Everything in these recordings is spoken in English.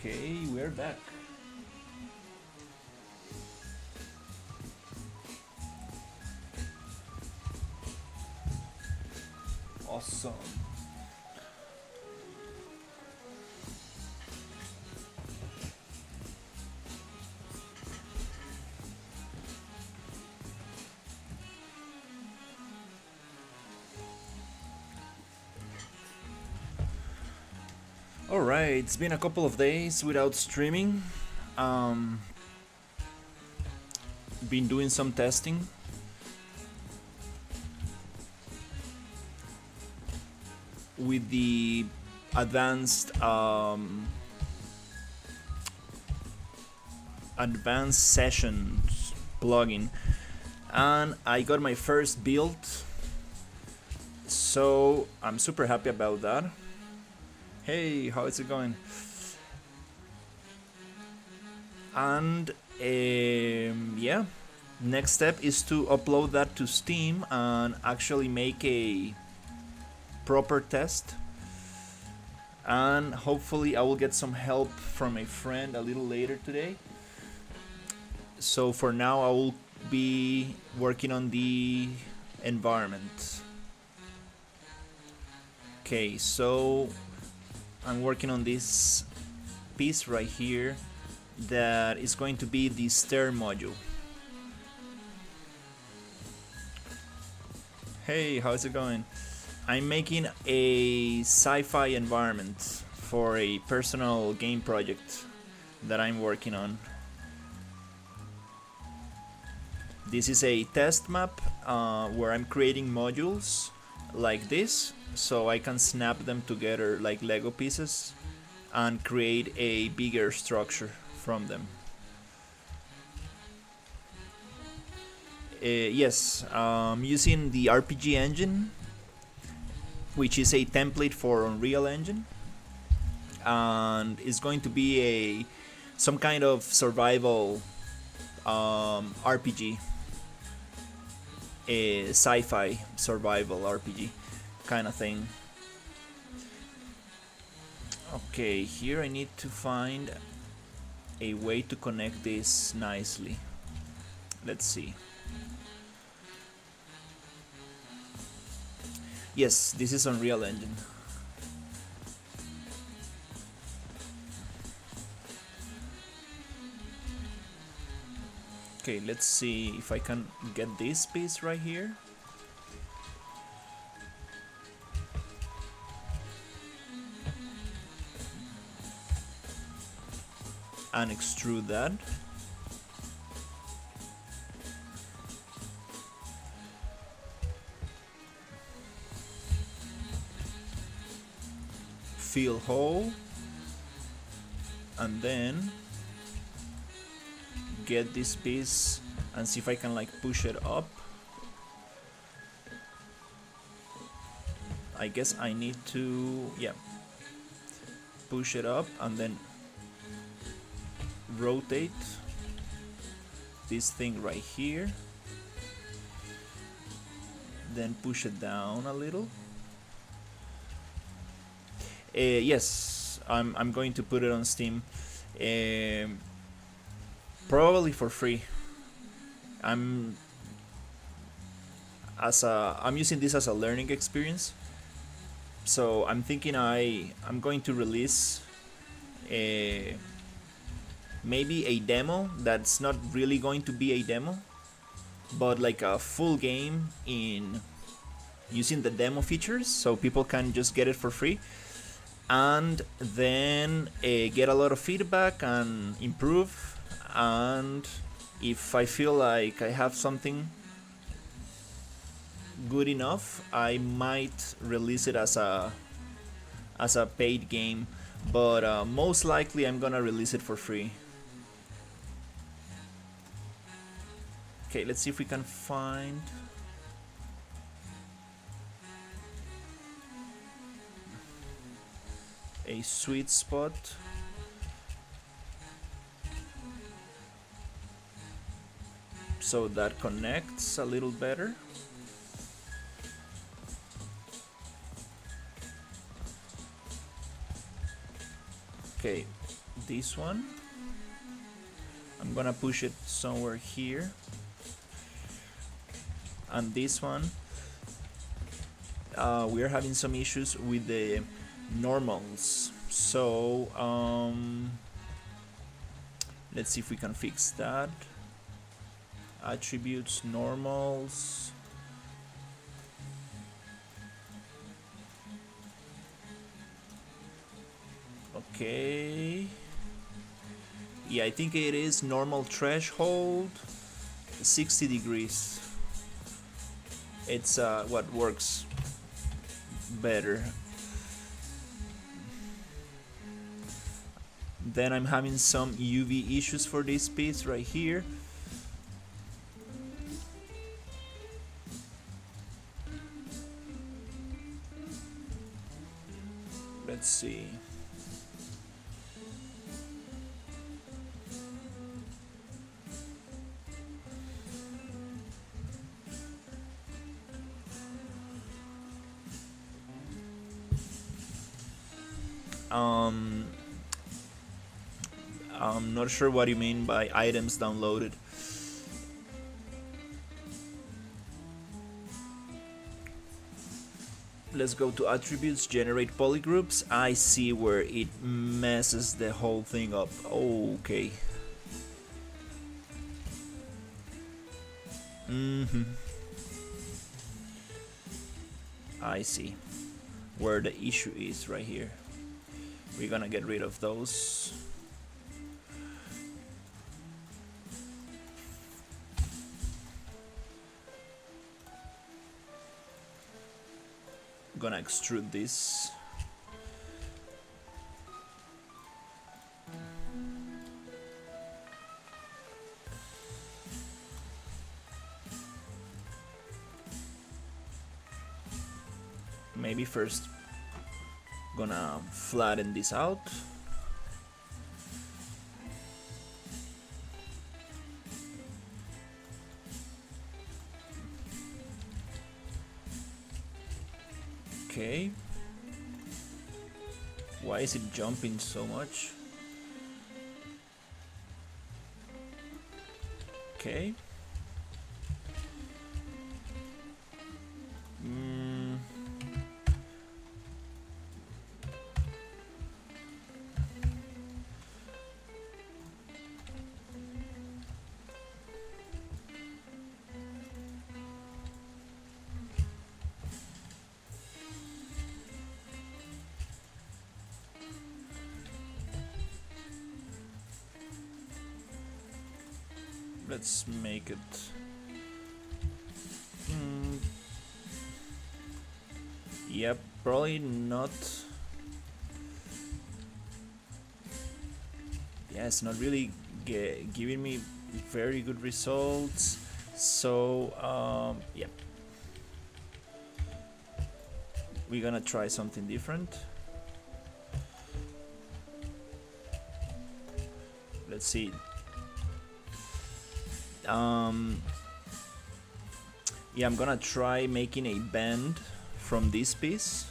Okay, we're back. Awesome. Alright, it's been a couple of days without streaming. Um, been doing some testing. With the advanced advanced sessions plugin, and I got my first build, so I'm super happy about that. Hey, how is it going? And yeah, next step is to upload that to Steam and actually make a proper test, and hopefully I will get some help from a friend a little later today. So for now I will be working on the environment. Okay, so I'm working on this piece right here that is going to be the stair module. Hey, how's it going? I'm making a sci-fi environment for a personal game project that I'm working on. This is a test map where I'm creating modules like this, so I can snap them together like Lego pieces and create a bigger structure from them. Yes, using the RPG engine, which is a template for Unreal Engine, and it's going to be some kind of survival RPG, a sci-fi survival RPG kind of thing. Okay, here I need to find a way to connect this nicely. Let's see. Yes, this is Unreal Engine. Okay, let's see if I can get this piece right here. And extrude that. Fill hole, and then get this piece and see if I can like push it up. I guess I need to, yeah, push it up and then rotate this thing right here, then push it down a little. Yes, I'm going to put it on Steam, probably for free. I'm using this as a learning experience, so I'm thinking I'm going to release maybe a demo that's not really going to be a demo, but like a full game in using the demo features, so people can just get it for free, and then get a lot of feedback and improve. And if I feel like I have something good enough, I might release it as a paid game, but most likely I'm gonna release it for free. Okay, let's see if we can find a sweet spot. So that connects a little better. Okay, this one. I'm gonna push it somewhere here. And this one, we are having some issues with the normals. So let's see if we can fix that. Attributes, normals. Okay. Yeah, I think it is normal threshold 60 degrees. It's what works better. Then I'm having some UV issues for this piece right here. Let's see. I'm not sure what you mean by items downloaded. Let's go to attributes, generate polygroups. I see where it messes the whole thing up. Okay. I see where the issue is right here. We're gonna get rid of those. Gonna extrude this. Maybe first gonna flatten this out. Okay. Why is it jumping so much? Okay. Let's make it. Yep, probably not. Yeah, it's not really giving me very good results. So, yep. We're gonna try something different. Let's see. Yeah, I'm gonna try making a bend from this piece.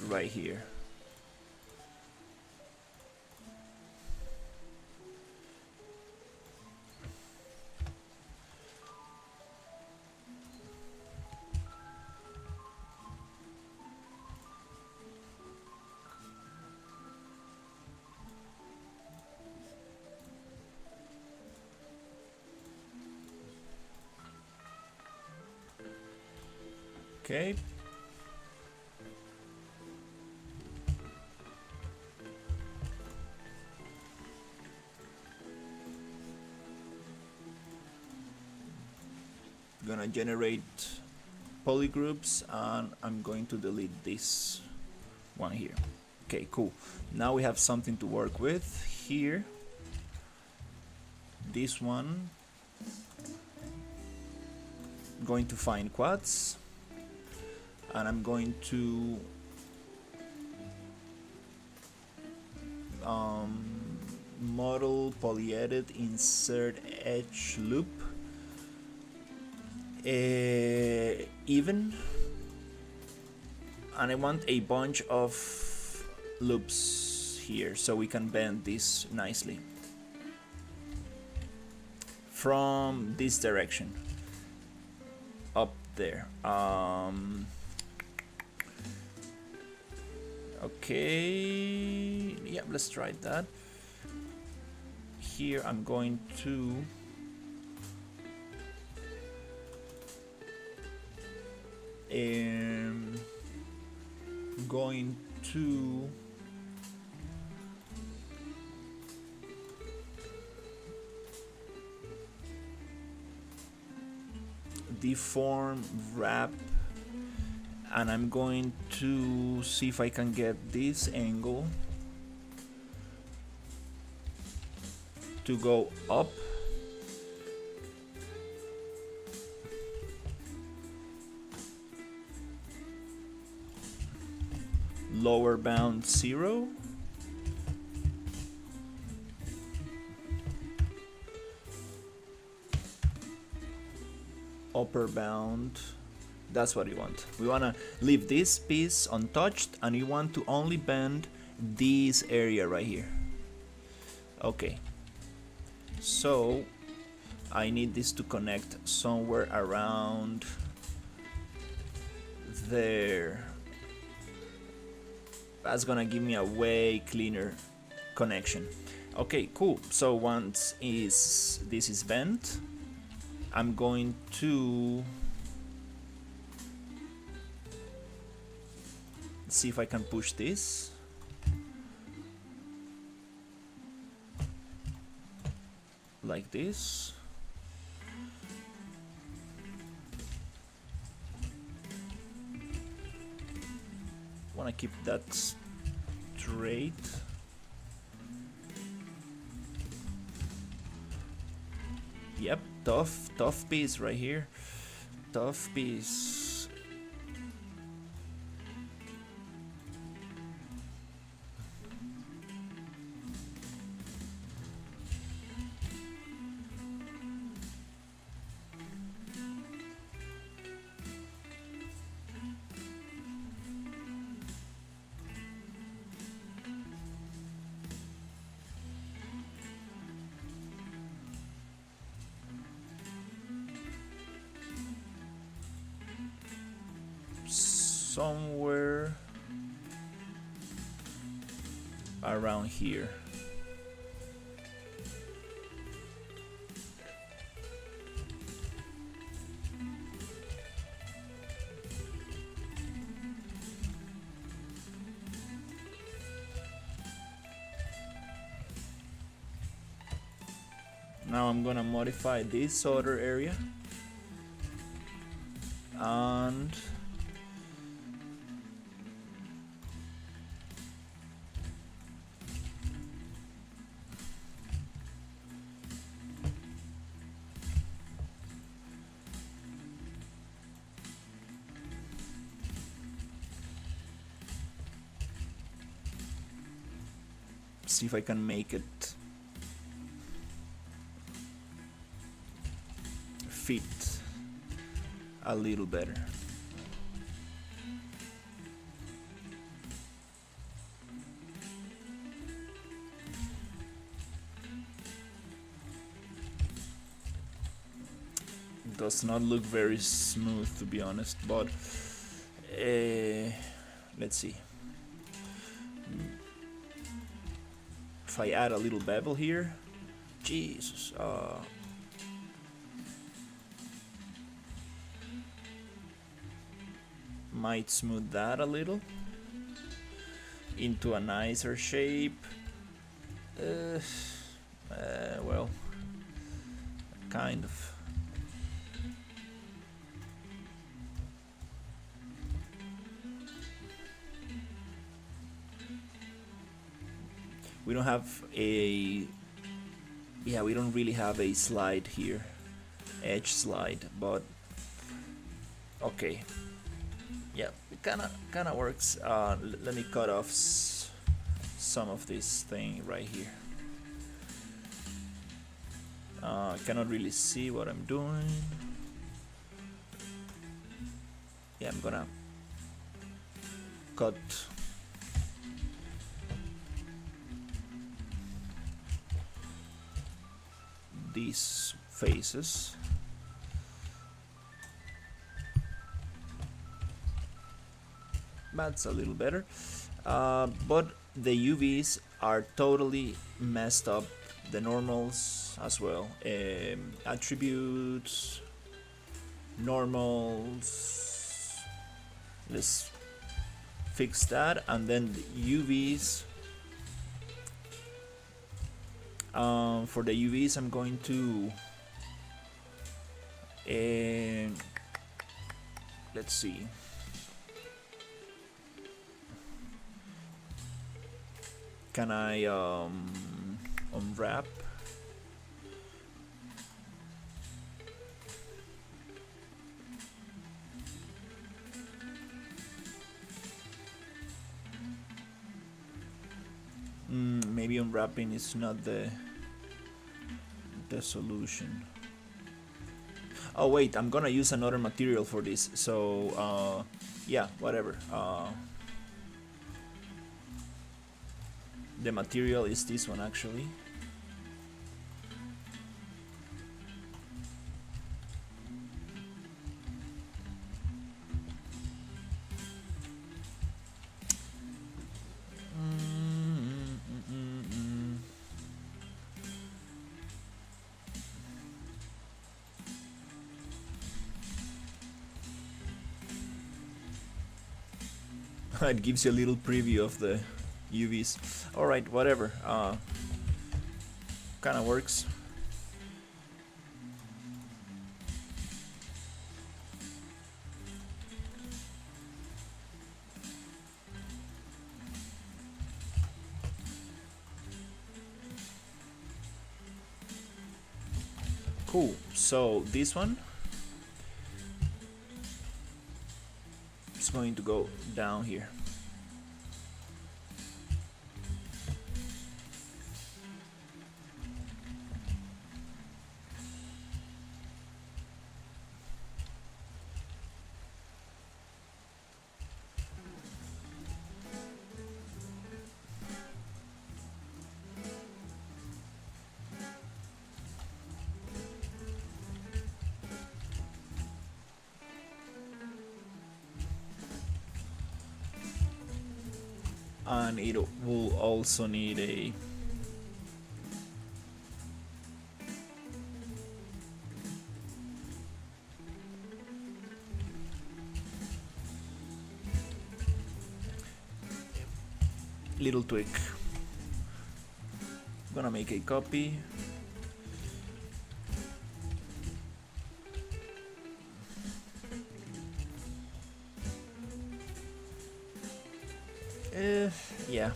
Right here. Okay. Gonna generate polygroups and I'm going to delete this one here. Okay, cool. Now we have something to work with here. This one, I'm going to find quads and I'm going to model polyedit insert edge loop even, and I want a bunch of loops here so we can bend this nicely from this direction up there. Okay, yeah, let's try that. Here I'm going to deform wrap, and I'm going to see if I can get this angle to go up. Lower bound 0. Upper bound, that's what we want. We want to leave this piece untouched, and we want to only bend this area right here. Okay, so I need this to connect somewhere around there. That's gonna give me a way cleaner connection. Okay, cool. So once this is bent, I'm going to see if I can push this. Like this. Want to keep that straight. Yep, tough piece right here. Tough piece. Somewhere around here. Now I'm gonna modify this other area and see if I can make it fit a little better. Does not look very smooth, to be honest, but let's see. If I add a little bevel here, Jesus, might smooth that a little into a nicer shape. Well, kind of. We don't have a, yeah, we don't really have a slide here, edge slide, but okay. Yeah, it kinda works. Let me cut off some of this thing right here. I cannot really see what I'm doing. Yeah, I'm gonna cut these faces. That's a little better. But the UVs are totally messed up. The normals as well. Attributes, normals. Let's fix that, and then the UVs. For the UVs, I'm going to let's see. Can I unwrap? Maybe unwrapping is not the solution. Oh wait, I'm gonna use another material for this, so yeah, whatever. The material is this one actually. It gives you a little preview of the UVs. Alright, whatever. Kinda works. Cool. So this one is going to go down here. And it will also need a little tweak. I'm gonna make a copy. Yeah.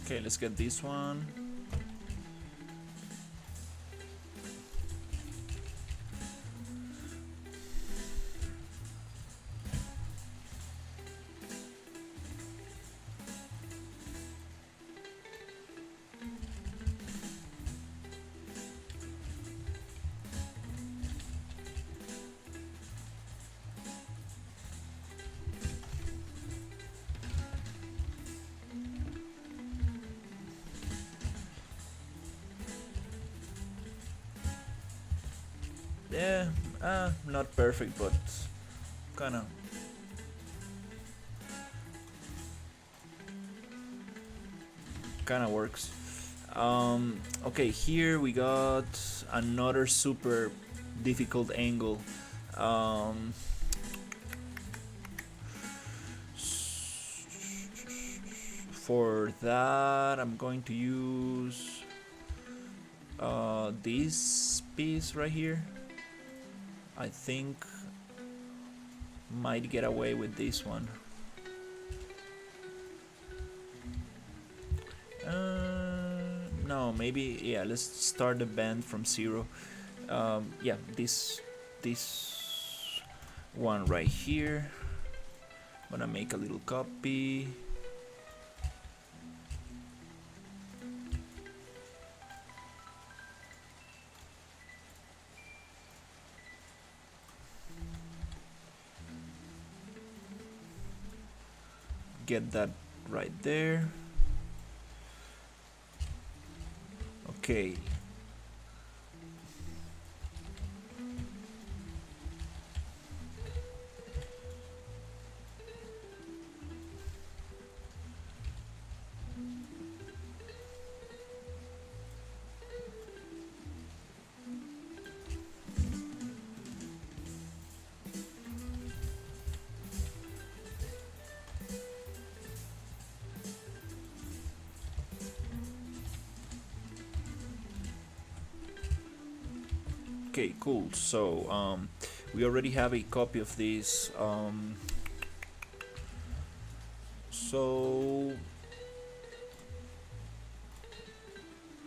Okay, let's get this one. Yeah, not perfect, but kinda. kind of works. Okay, here we got another super difficult angle. For that, I'm going to use this piece right here. I think might get away with this one. No, maybe, yeah, let's start the bend from 0. Yeah, this one right here. I'm gonna make a little copy. Get that right there. Okay. Okay, cool. So we already have a copy of this. So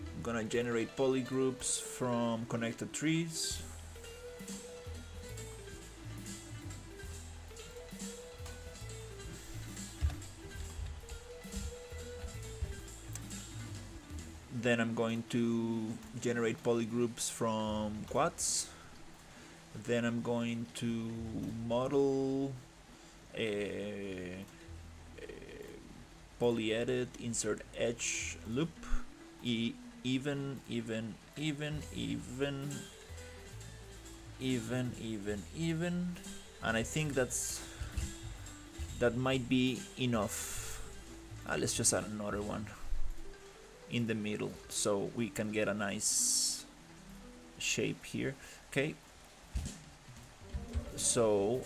I'm gonna generate polygroups from connected trees. Then I'm going to generate polygroups from quads. Then I'm going to model a poly edit, insert edge loop, even, and I think that might be enough. Let's just add another one in the middle so we can get a nice shape here. Okay, so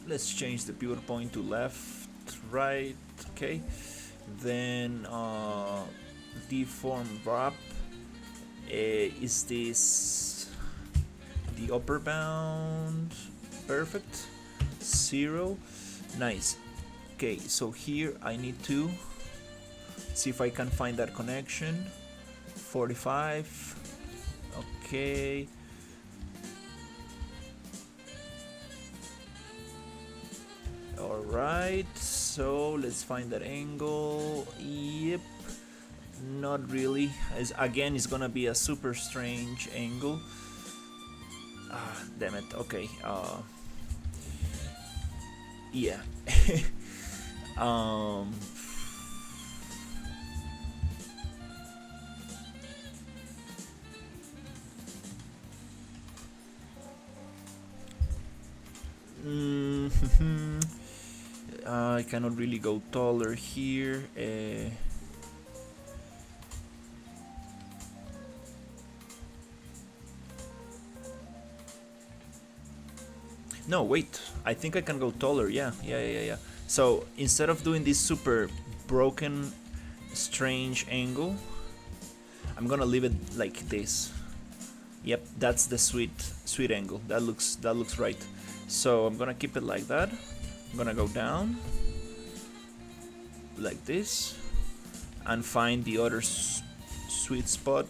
let's change the pivot point to left, right. Okay, then deform wrap. Is this the upper bound? Perfect. 0. Nice. Okay, so here I need to see if I can find that connection. 45. Okay. Alright, so let's find that angle. Yep. Not really. Again, it's gonna be a super strange angle. Damn it. Okay. Yeah. I cannot really go taller here. No, wait. I think I can go taller. Yeah. So instead of doing this super broken, strange angle, I'm gonna leave it like this. Yep, that's the sweet angle. That looks right. So I'm gonna keep it like that. I'm gonna go down like this and find the other sweet spot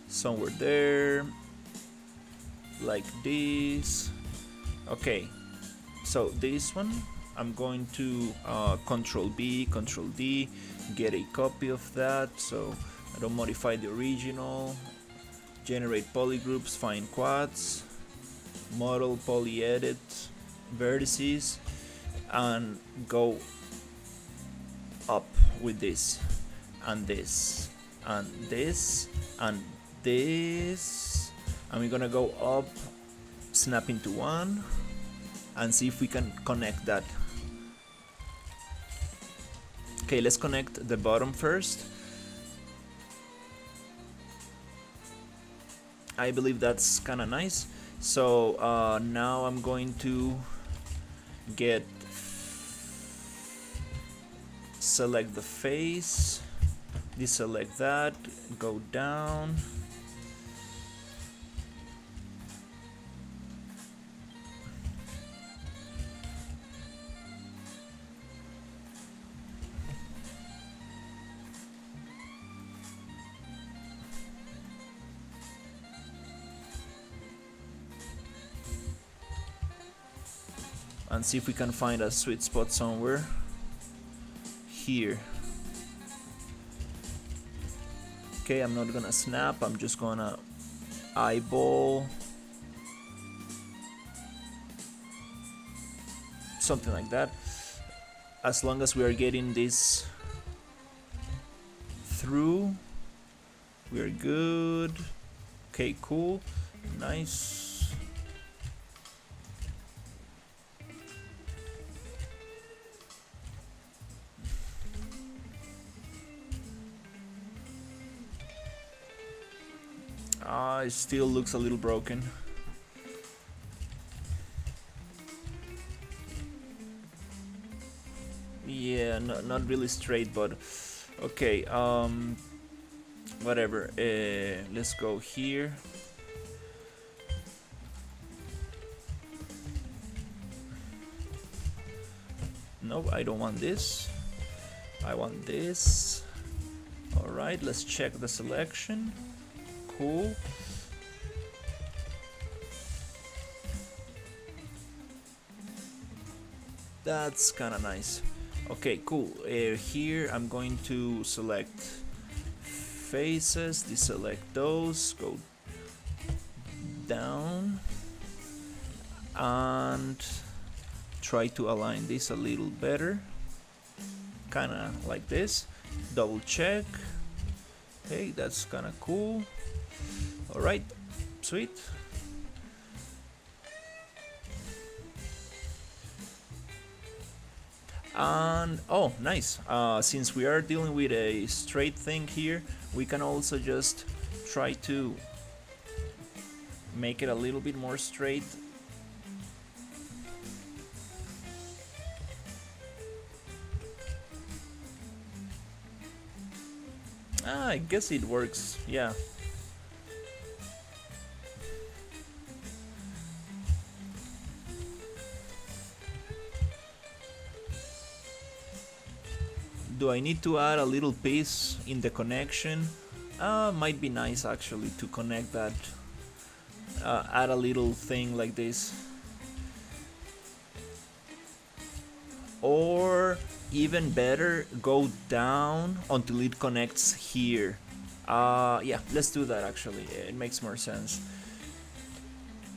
somewhere there, like this. Okay, so this one I'm going to Control B, Control D, get a copy of that so I don't modify the original. Generate polygroups, find quads, model, poly edit, vertices, and go up with this and this and this and this, and we're gonna go up, snap into one, and see if we can connect that Okay, let's connect the bottom first. I believe that's kind of nice. So now I'm going to select the face, deselect that, go down. And see if we can find a sweet spot somewhere here. Okay, I'm not gonna snap, I'm just gonna eyeball something like that. As long as we are getting this through, we're good. Okay, cool, nice. It still looks a little broken. Yeah, not really straight, but okay. Whatever. Let's go here. No, I don't want this. I want this. All right, let's check the selection. Cool. That's kind of nice. Okay, cool. Here I'm going to select faces, deselect those, go down, and try to align this a little better. Kind of like this. Double check. Hey, that's kind of cool. All right, sweet. And oh, nice. Since we are dealing with a straight thing here, we can also just try to make it a little bit more straight. I guess it works, yeah. Do I need to add a little piece in the connection? Might be nice actually to connect that. Add a little thing like this. Or even better, go down until it connects here. Yeah, let's do that actually. It makes more sense.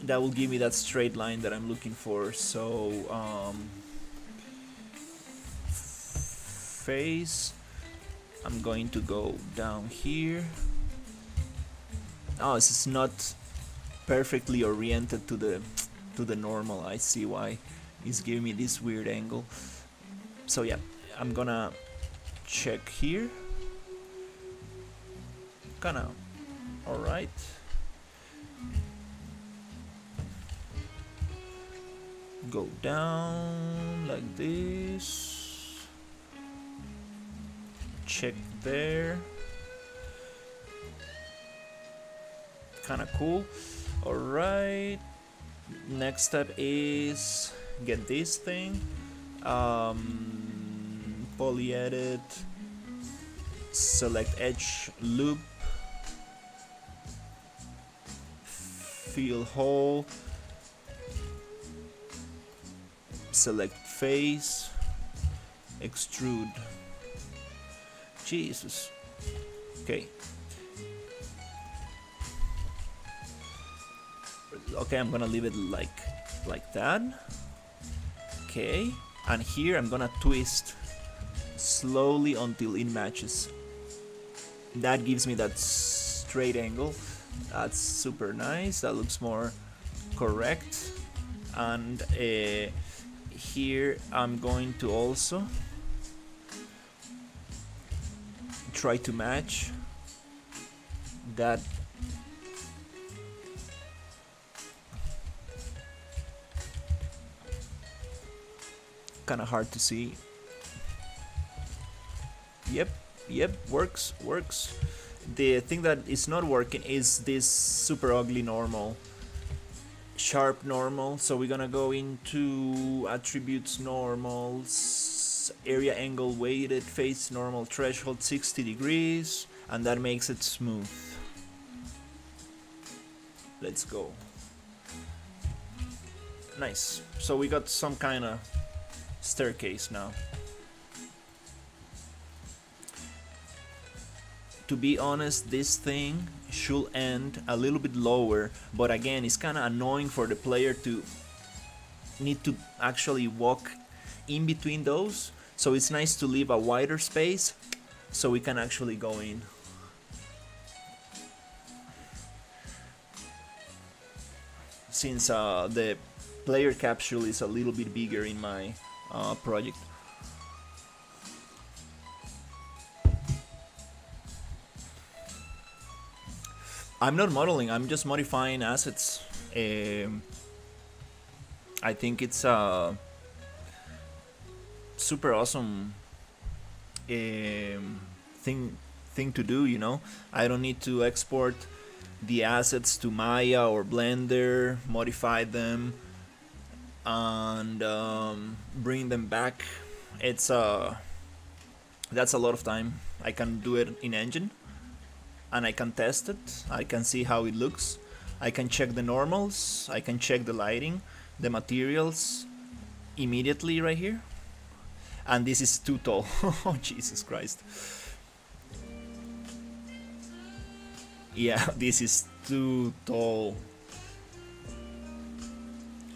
That will give me that straight line that I'm looking for. So, face, I'm going to go down here. Oh, this is not perfectly oriented to the normal. I see why it's giving me this weird angle. So yeah, I'm gonna check here. Kinda alright. Go down like this. Check there. Kinda cool. Alright. Next step is get this thing. Poly edit. Select edge loop. Fill hole. Select face. Extrude. Jesus. Okay. Okay, I'm gonna leave it like that. Okay, and here I'm gonna twist slowly until it matches. That gives me that straight angle. That's super nice. That looks more correct. And here I'm going to also try to match that. Kind of hard to see. Yep, yep, works. The thing that is not working is this super ugly normal, sharp normal. So we're gonna go into attributes, normals, area angle weighted, face normal threshold 60 degrees, and that makes it smooth. Let's go. Nice. So we got some kind of staircase now. To be honest, this thing should end a little bit lower, but again, it's kind of annoying for the player to need to actually walk in between those. So it's nice to leave a wider space so we can actually go in. Since the player capsule is a little bit bigger in my project. I'm not modeling, I'm just modifying assets. I think it's a super awesome thing to do, you know? I don't need to export the assets to Maya or Blender, modify them, and bring them back. It's that's a lot of time. I can do it in Engine, and I can test it. I can see how it looks. I can check the normals. I can check the lighting, the materials immediately right here. And this is too tall. Oh, Jesus Christ. Yeah, this is too tall.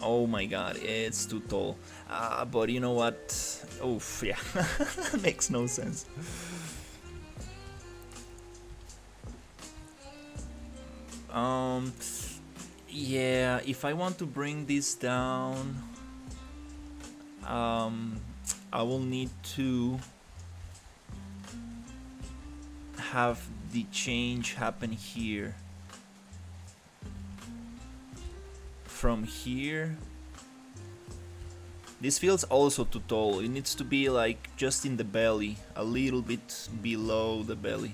Oh my god, it's too tall. But you know what? Oof, yeah. Makes no sense. Yeah, if I want to bring this down, I will need to have the change happen here. From here, this feels also too tall. It needs to be like just in the belly, a little bit below the belly.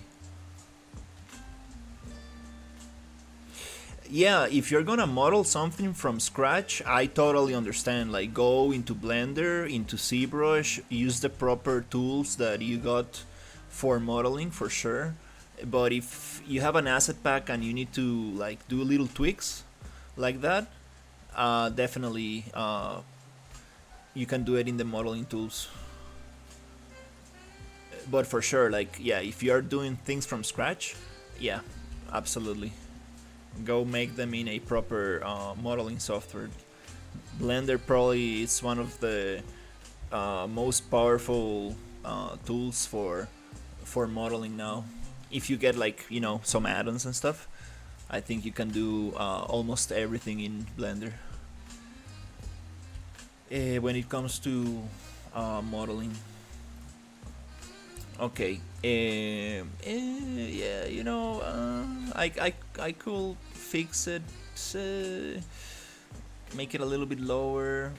Yeah, if you're gonna model something from scratch, I totally understand. Like, go into Blender, into ZBrush, use the proper tools that you got for modeling, for sure. But if you have an asset pack and you need to like do little tweaks like that, definitely you can do it in the modeling tools. But for sure, like, yeah, if you are doing things from scratch, yeah, absolutely. Go make them in a proper modeling software. Blender probably is one of the most powerful tools for modeling now. If you get, like, you know, some add-ons and stuff, I think you can do almost everything in Blender when it comes to modeling. Okay. Yeah, you know, I could fix it, make it a little bit lower,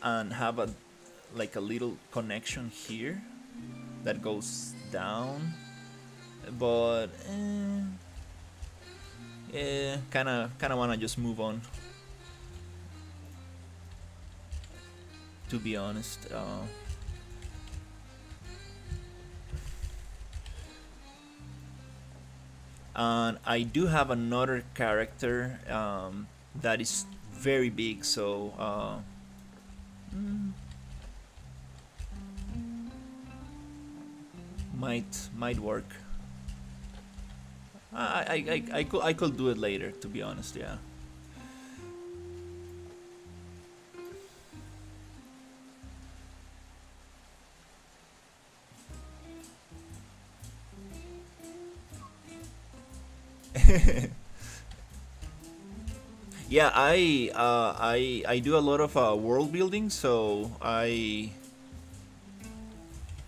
and have a little connection here that goes down. But yeah, kind of wanna just move on. To be honest. And I do have another character that is very big, so might work. I could do it later, to be honest. Yeah. Yeah, I do a lot of world building, so I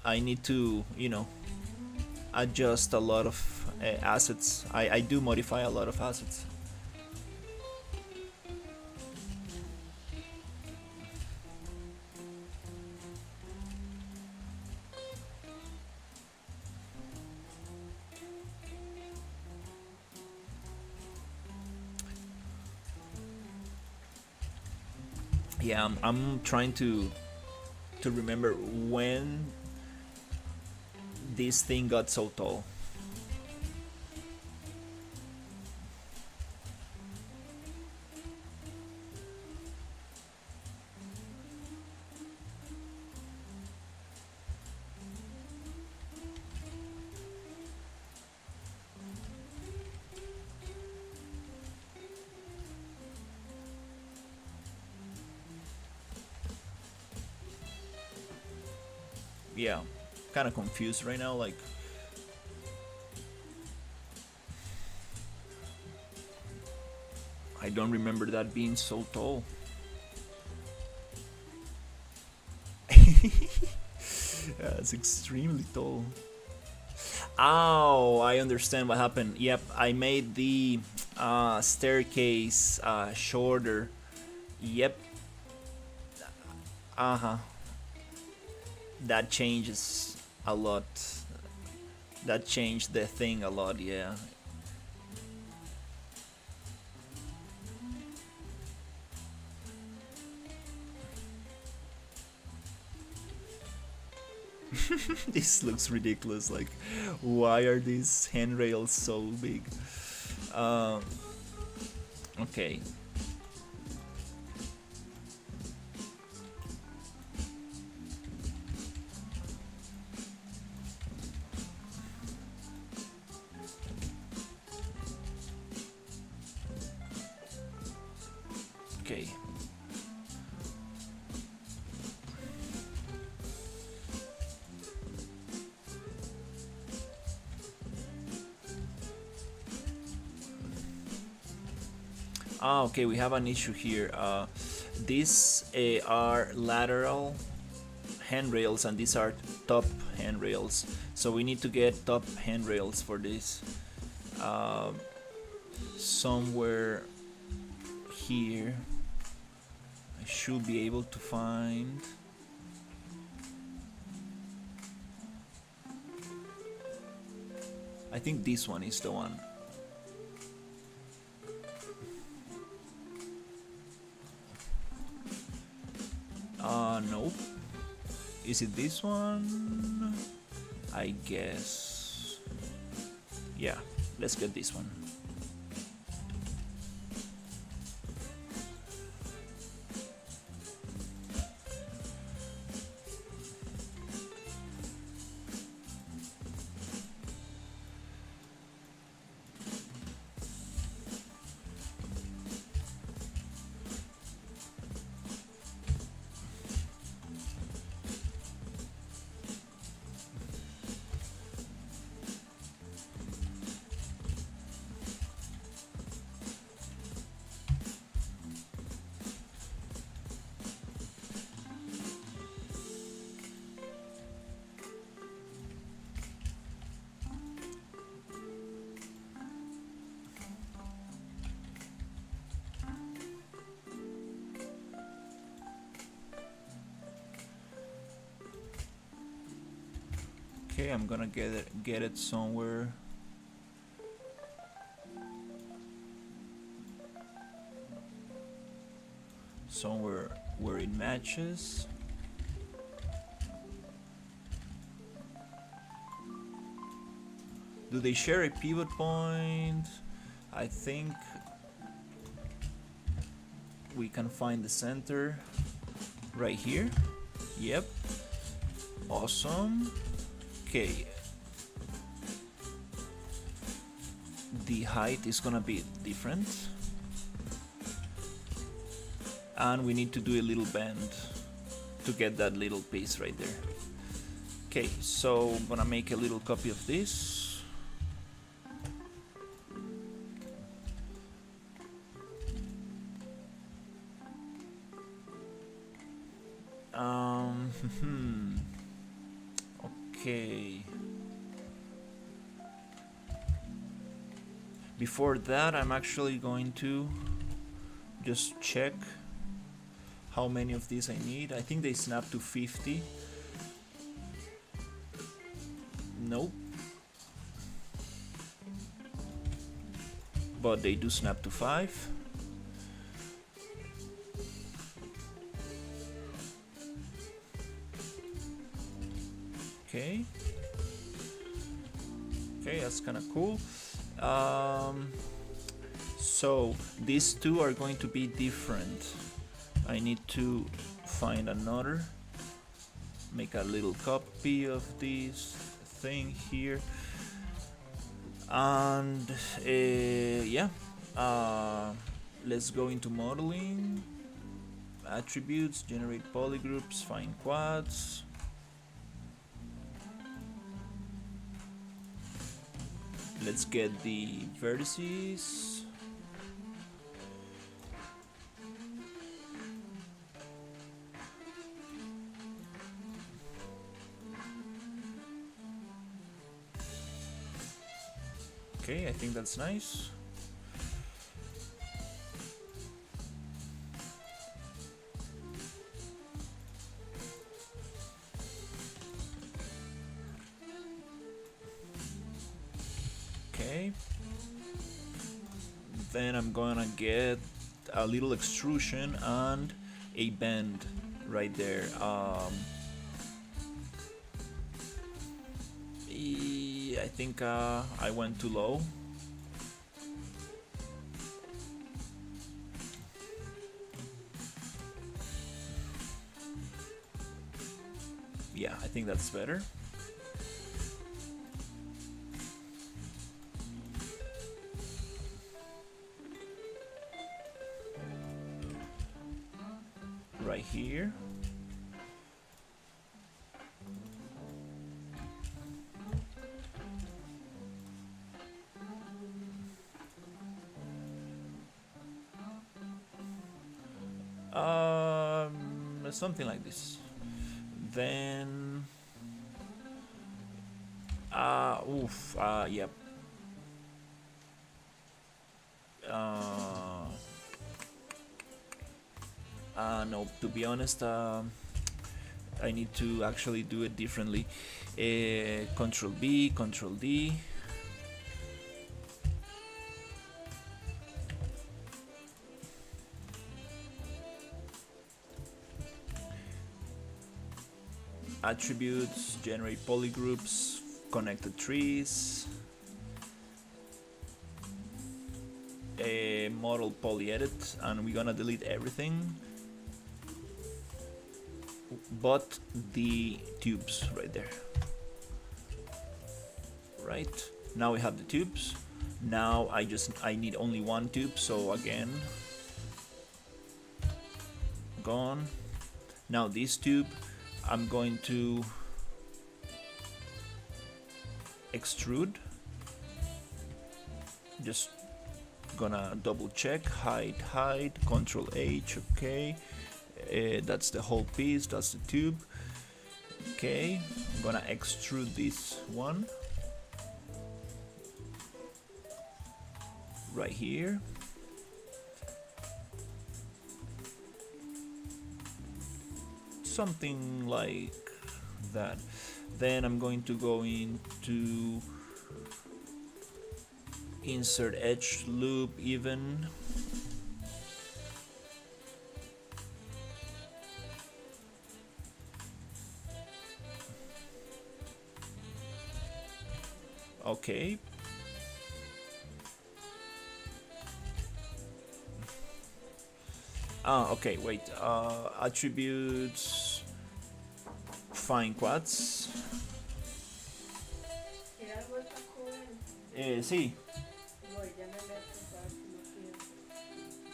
need to, you know, adjust a lot of assets. I do modify a lot of assets. Yeah, I'm trying to remember when this thing got so tall. Yeah, kind of confused right now. Like, I don't remember that being so tall. Yeah, it's extremely tall. Oh, I understand what happened. Yep, I made the staircase shorter. Yep. Uh huh. That changes a lot. That changed the thing a lot, yeah. This looks ridiculous. Like, why are these handrails so big? Um, okay. Okay. Ah, okay, we have an issue here. These are lateral handrails and these are top handrails. So we need to get top handrails for this. Somewhere here I should be able to find. I think this one is the one. Nope. Is it this one? I guess. Yeah, let's get this one. Okay, I'm gonna get it somewhere. Somewhere where it matches. Do they share a pivot point? I think we can find the center right here. Yep. Awesome. Okay. The height is gonna be different. And we need to do a little bend to get that little piece right there. Okay, so I'm gonna make a little copy of this. Okay. Before that, I'm actually going to just check how many of these I need. I think they snap to 50. Nope. But they do snap to 5. Okay. Okay, that's kind of cool. So these two are going to be different. I need to find another, make a little copy of this thing here, and yeah, let's go into modeling, attributes, generate polygroups, find quads. Let's get the vertices. Okay, I think that's nice. Okay. Then I'm gonna get a little extrusion and a bend right there. I think I went too low. Yeah, I think that's better. Right here. Something like this. Then yep. No, to be honest, I need to actually do it differently. Control B, Control D. Attributes, generate polygroups, connected trees, a model poly edit, and we're gonna delete everything but the tubes right there. Right, now we have the tubes. Now I need only one tube, so again, gone. Now this tube I'm going to extrude. Just gonna double check, hide, Control H, okay. That's the whole piece, that's the tube. Okay, I'm gonna extrude this one right here. Something like that. Then I'm going to go into insert edge loop even. Okay. Okay, wait. Attributes. Find quads. Sí.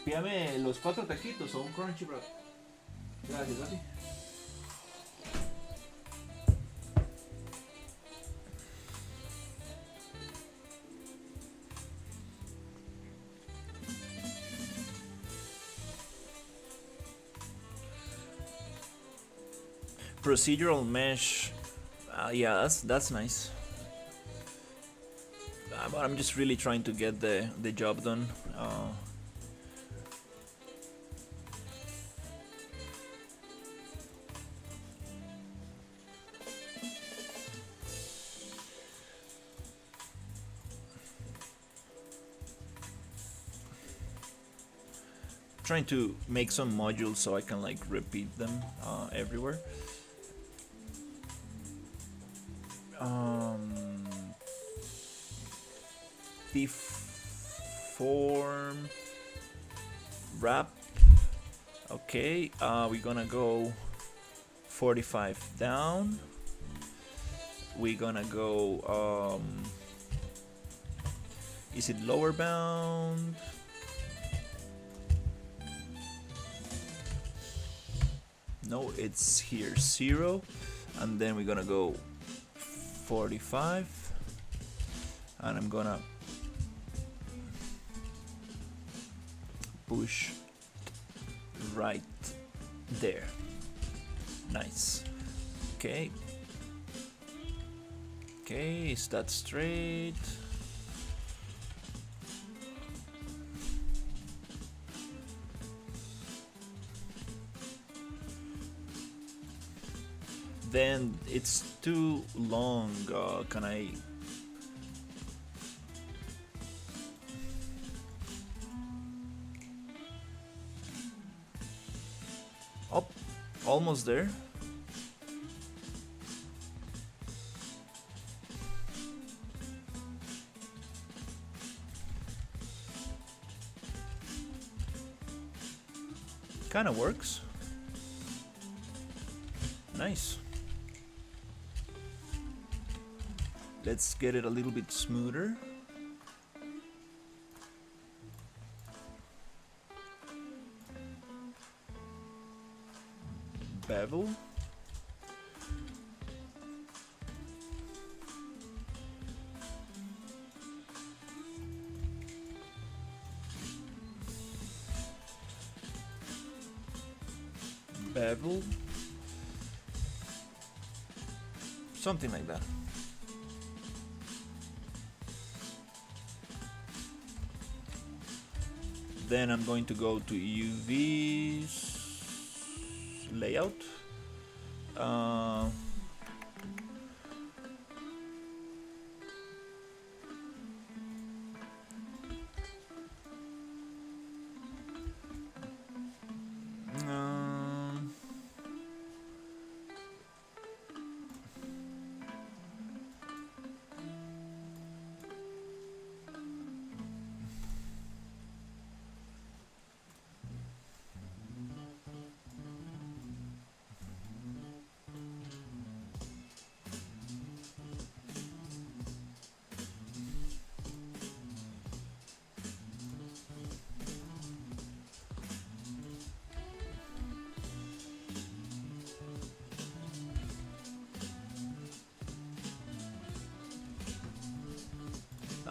Pídame los 4 taquitos o un crunchy, bro. Gracias, papi. Procedural mesh. Yeah, that's nice. But I'm just really trying to get the job done. Trying to make some modules so I can like repeat them everywhere. The form wrap. Okay, we're gonna go 45 down. We're gonna go is it lower bound? No, it's here 0, and then we're gonna go 45, and I'm gonna push right there. Nice. Okay, is that straight? Then it's too long. Can I? Oh, almost there. Kind of works. Nice. Let's get it a little bit smoother. Bevel. Bevel. Something like that. Then I'm going to go to UV's layout.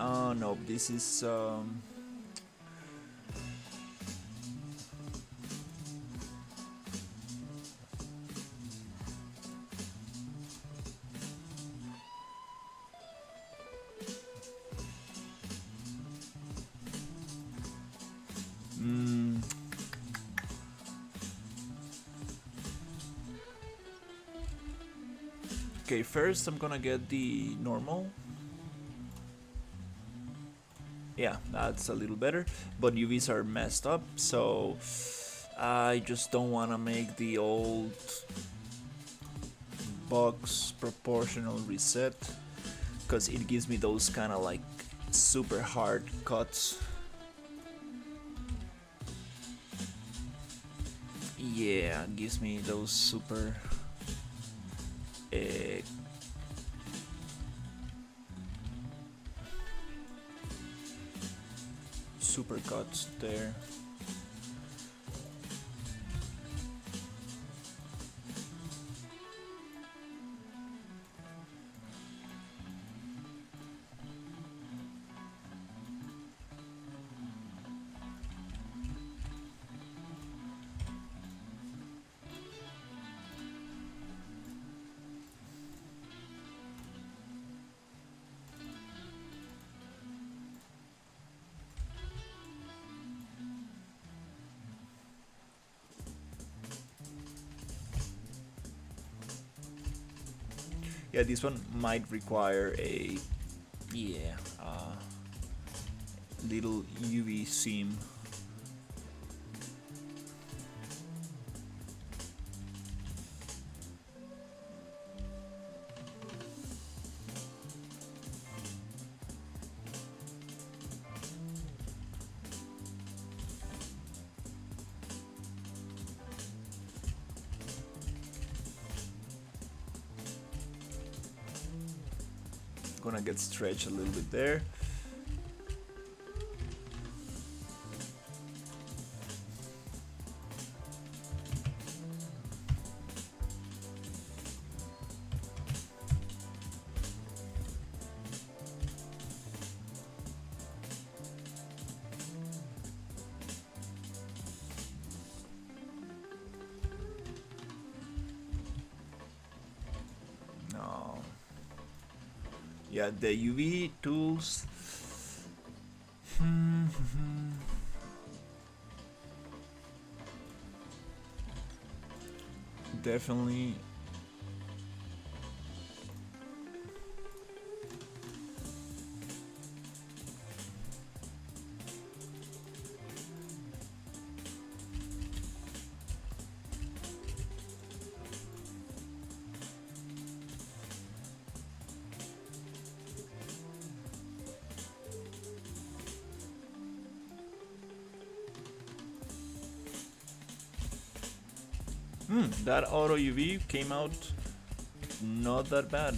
Oh no, this is okay, first I'm gonna get the normal. Yeah, that's a little better, but UVs are messed up, so I just don't want to make the old box proportional reset, because it gives me those kind of like super hard cuts. Yeah, it gives me those super super cuts there. Yeah, this one might require a little UV seam. Gonna get stretched a little bit there. No. Yeah, the UV tools. Definitely. That auto UV came out not that bad.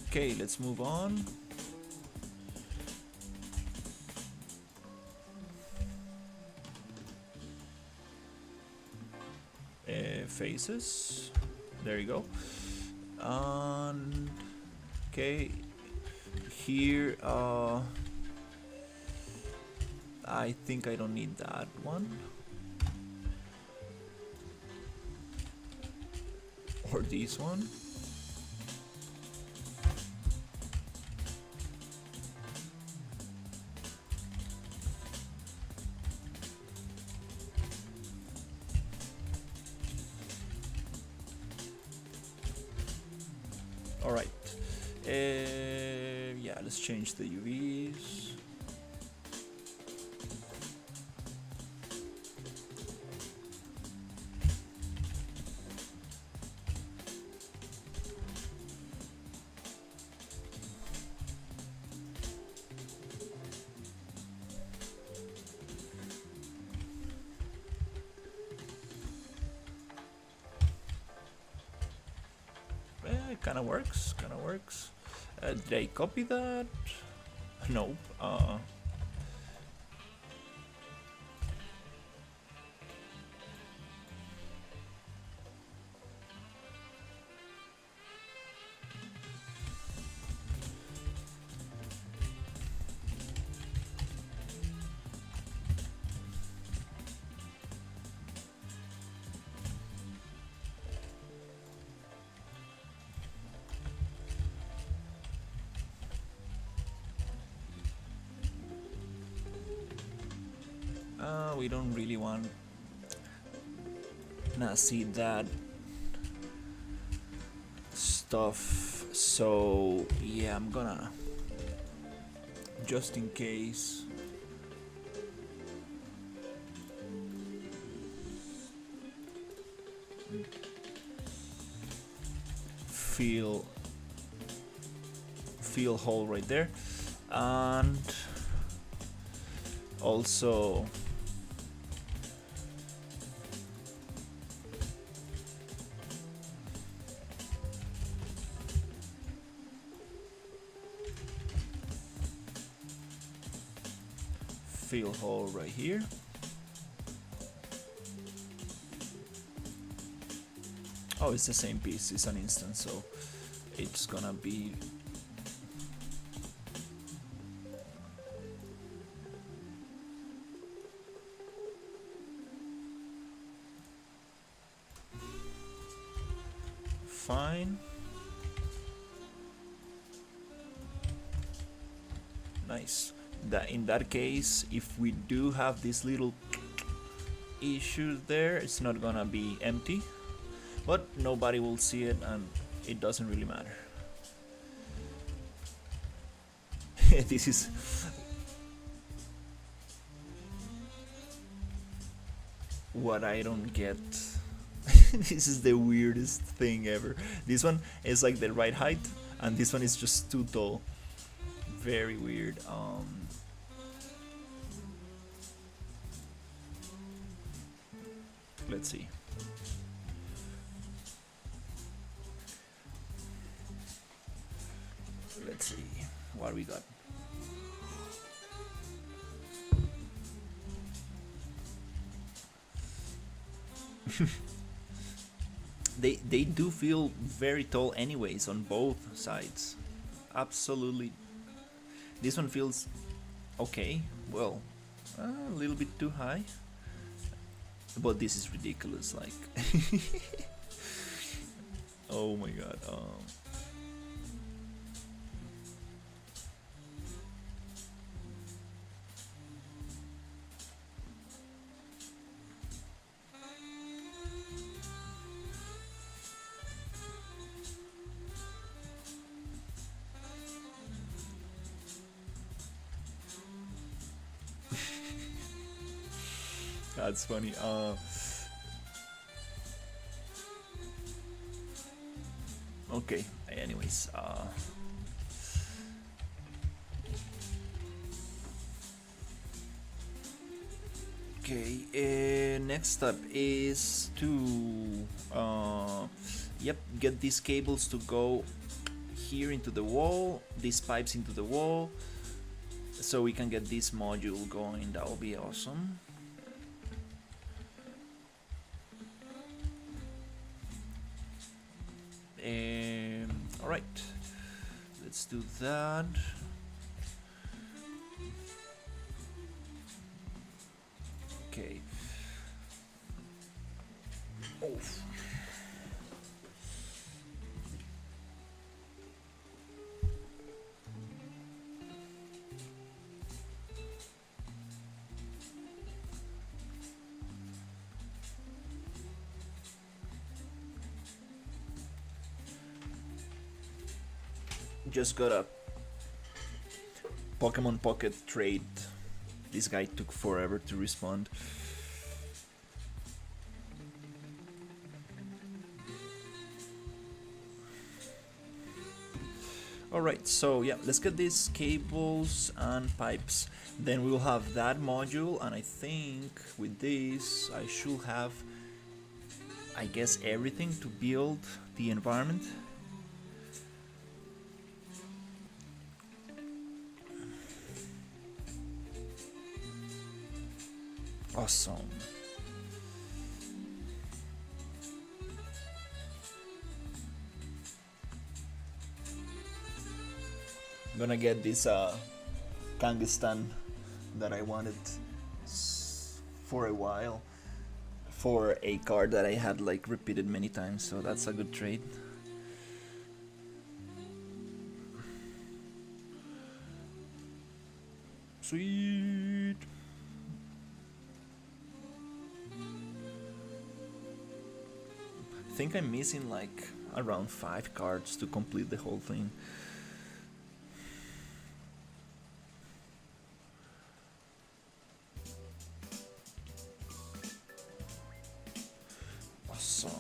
Okay, let's move on. Faces. There you go. And okay, here I think I don't need that one. Or this one. All right. Yeah, let's change the UVs. Kind of works. Kind of works. Did I copy that? No. We don't really want to see that stuff, so yeah, I'm gonna, just in case, fill hole right there, and also fill hole right here. Oh, it's the same piece, it's an instance, so it's gonna be fine. Nice. That in that case, if we do have this little issue there. It's not gonna be empty, but nobody will see it, and it doesn't really matter. This is what I don't get. This is the weirdest thing ever. This one is like the right height, and this one is just too tall. Very weird. Let's see. Let's see what we got. They do feel very tall anyways on both sides. Absolutely. This one feels okay. Well, a little bit too high. But this is ridiculous, like. Oh my god. That's funny. Okay. Anyways, okay. Next up is to get these cables to go here into the wall. These pipes into the wall, so we can get this module going. That will be awesome. Alright, let's do that. Okay. Oh. Just got a Pokemon Pocket trade. This guy took forever to respond. Alright, so yeah, let's get these cables and pipes. Then we'll have that module, and I think with this I should have, I guess, everything to build the environment. Awesome. I'm gonna get this Kangistan that I wanted for a while, for a card that I had like repeated many times, so that's a good trade. Sweet. I think I'm missing like around 5 cards to complete the whole thing. Awesome.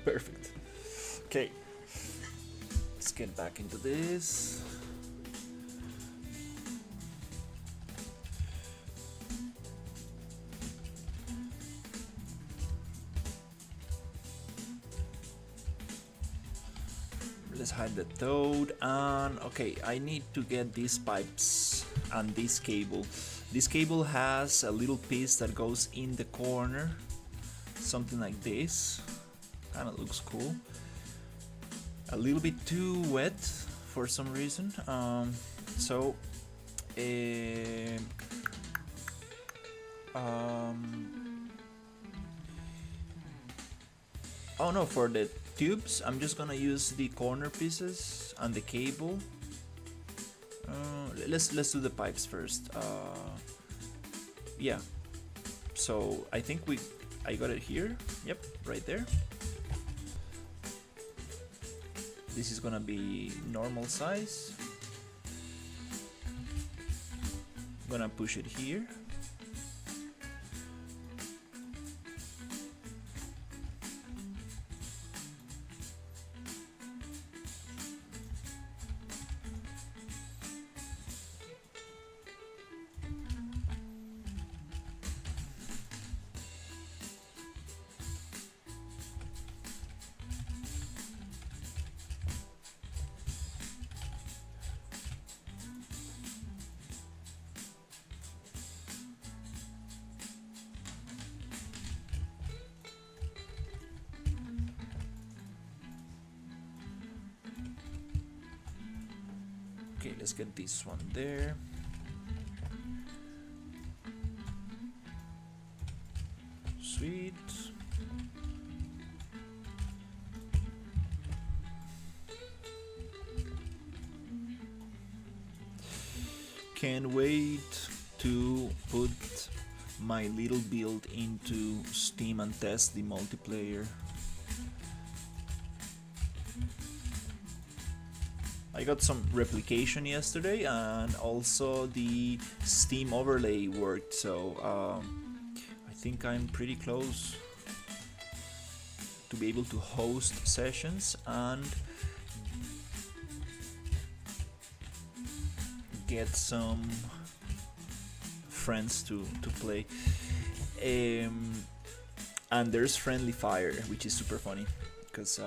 Perfect. Okay, let's get back into this. Let's hide the toad, and okay, I need to get these pipes and this cable. This cable has a little piece that goes in the corner, something like this. Kind of looks cool. a little bit too wet for some reason. So oh no, for the tubes I'm just gonna use the corner pieces and the cable. Let's do the pipes first. Yeah, so I think I got it here. Yep, right there. This is gonna be normal size. I'm gonna push it here. Okay, let's get this one there. Sweet. Can't wait to put my little build into Steam and test the multiplayer. I got some replication yesterday, and also the Steam overlay worked, so I think I'm pretty close to be able to host sessions and get some friends to play. And there's friendly fire, which is super funny because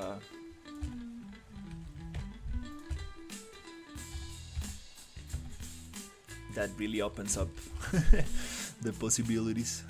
that really opens up the possibilities.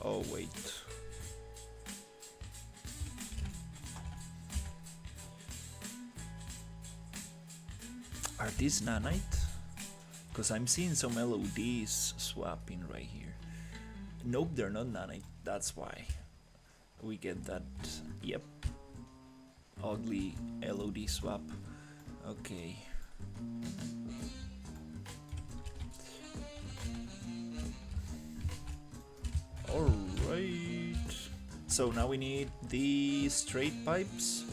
Oh wait. Are these nanite? Because I'm seeing some LODs swapping right here. Nope, they're not nanite. That's why we get that. Yep. Ugly LOD swap. Okay. Alright. So now we need the straight pipes,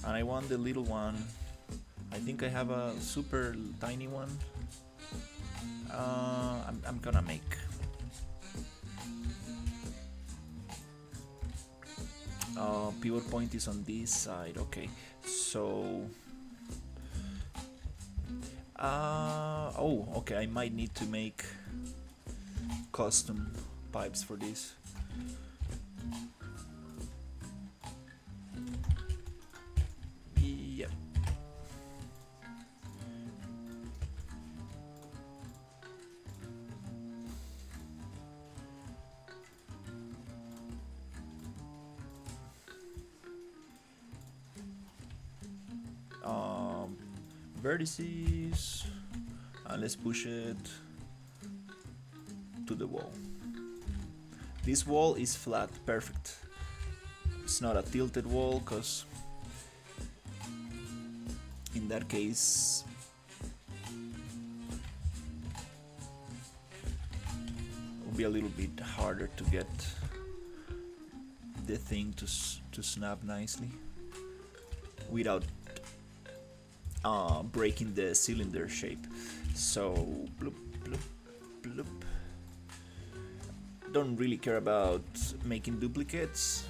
and I want the little one. I think I have a super tiny one. I'm gonna make. Pivot point is on this side. Okay, so. Oh, okay. I might need to make custom pipes for this. Yep. Vertices, and let's push it to the wall. This wall is flat, perfect. It's not a tilted wall, because in that case it will be a little bit harder to get the thing to snap nicely without breaking the cylinder shape. So bloop, bloop, bloop. Don't really care about making duplicates.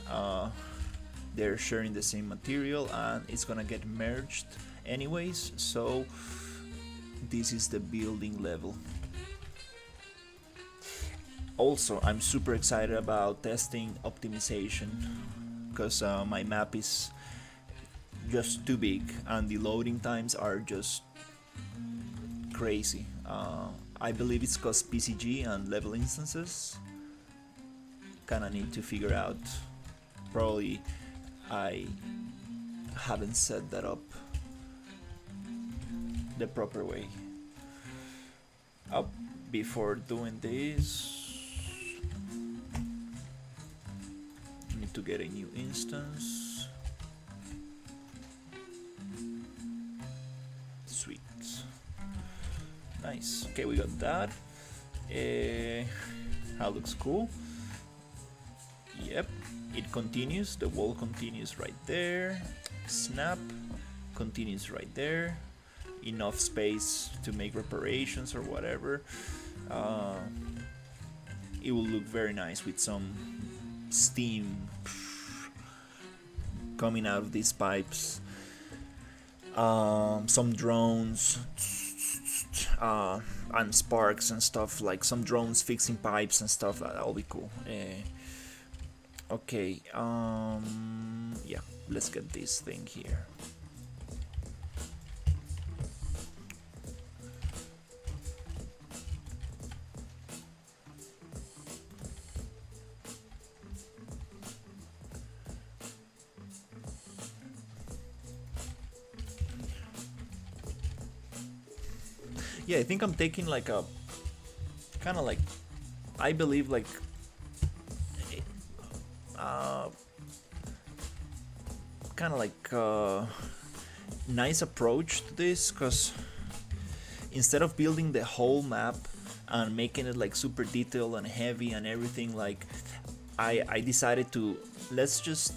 They're sharing the same material and it's gonna get merged anyways, so this is the building level. Also, I'm super excited about testing optimization because my map is just too big and the loading times are just crazy. I believe it's because PCG and level instances. Kinda need to figure out. Probably I haven't set that up the proper way. Up before doing this, need to get a new instance. Sweet. Nice. Okay, we got that. That looks cool. Yep, it continues. The wall continues right there. Snap continues right there. Enough space to make reparations or whatever. It will look very nice with some steam coming out of these pipes. Some drones and sparks and stuff, like some drones fixing pipes and stuff. That'll be cool. Okay, yeah, let's get this thing here. Yeah, I think I'm taking like a kind of like, I believe like kind of like nice approach to this, because instead of building the whole map and making it like super detailed and heavy and everything, like I decided to let's just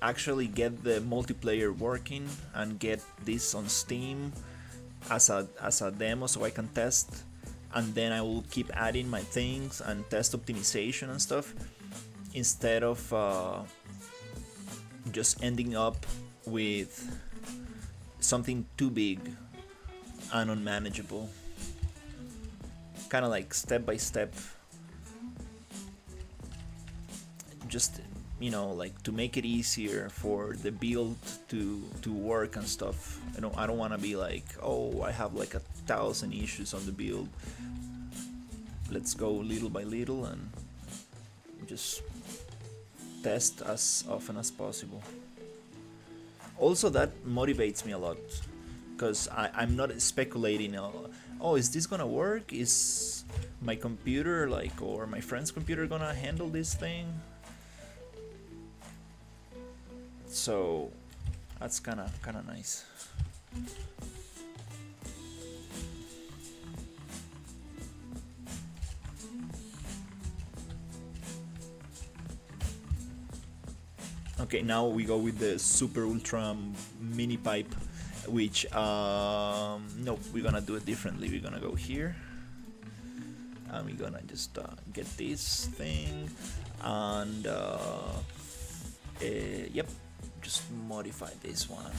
actually get the multiplayer working and get this on Steam as a demo so I can test, and then I will keep adding my things and test optimization and stuff, instead of just ending up with something too big and unmanageable. Kind of like step by step, just, you know, like to make it easier for the build to work and stuff. I don't want to be like, oh, I have like 1,000 issues on the build. Let's go little by little and just test as often as possible. Also, that motivates me a lot, because I'm not speculating, oh, is this gonna work? Is my computer like, or my friend's computer gonna handle this thing? So that's kind of nice. Okay, now we go with the super ultra mini pipe, which no, we're gonna do it differently. We're gonna go here and we're gonna just get this thing and yep, just modify this one.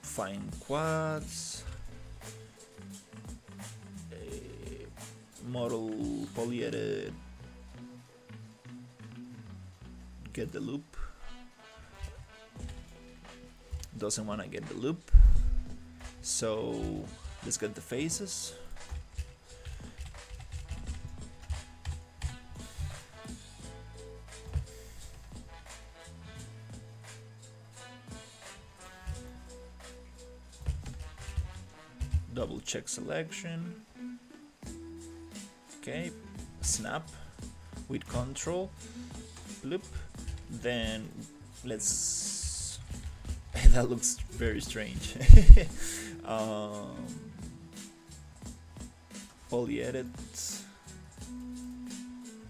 Find quads, model polyedit, get the loop. Doesn't want to get the loop, so let's get the faces. Double check selection. Okay, snap with control, loop. Then let's that looks very strange. Poly edit.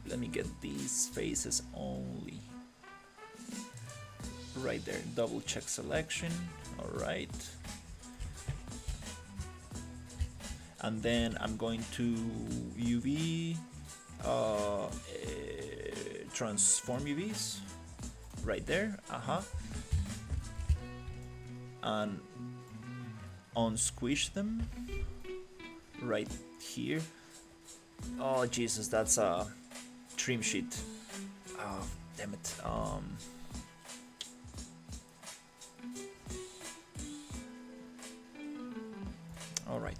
Let me get these faces only. Right there, double check selection. All right. And then I'm going to UV, transform UVs, right there, and unsquish them right here. Oh Jesus, that's a trim sheet. Oh damn it. All right,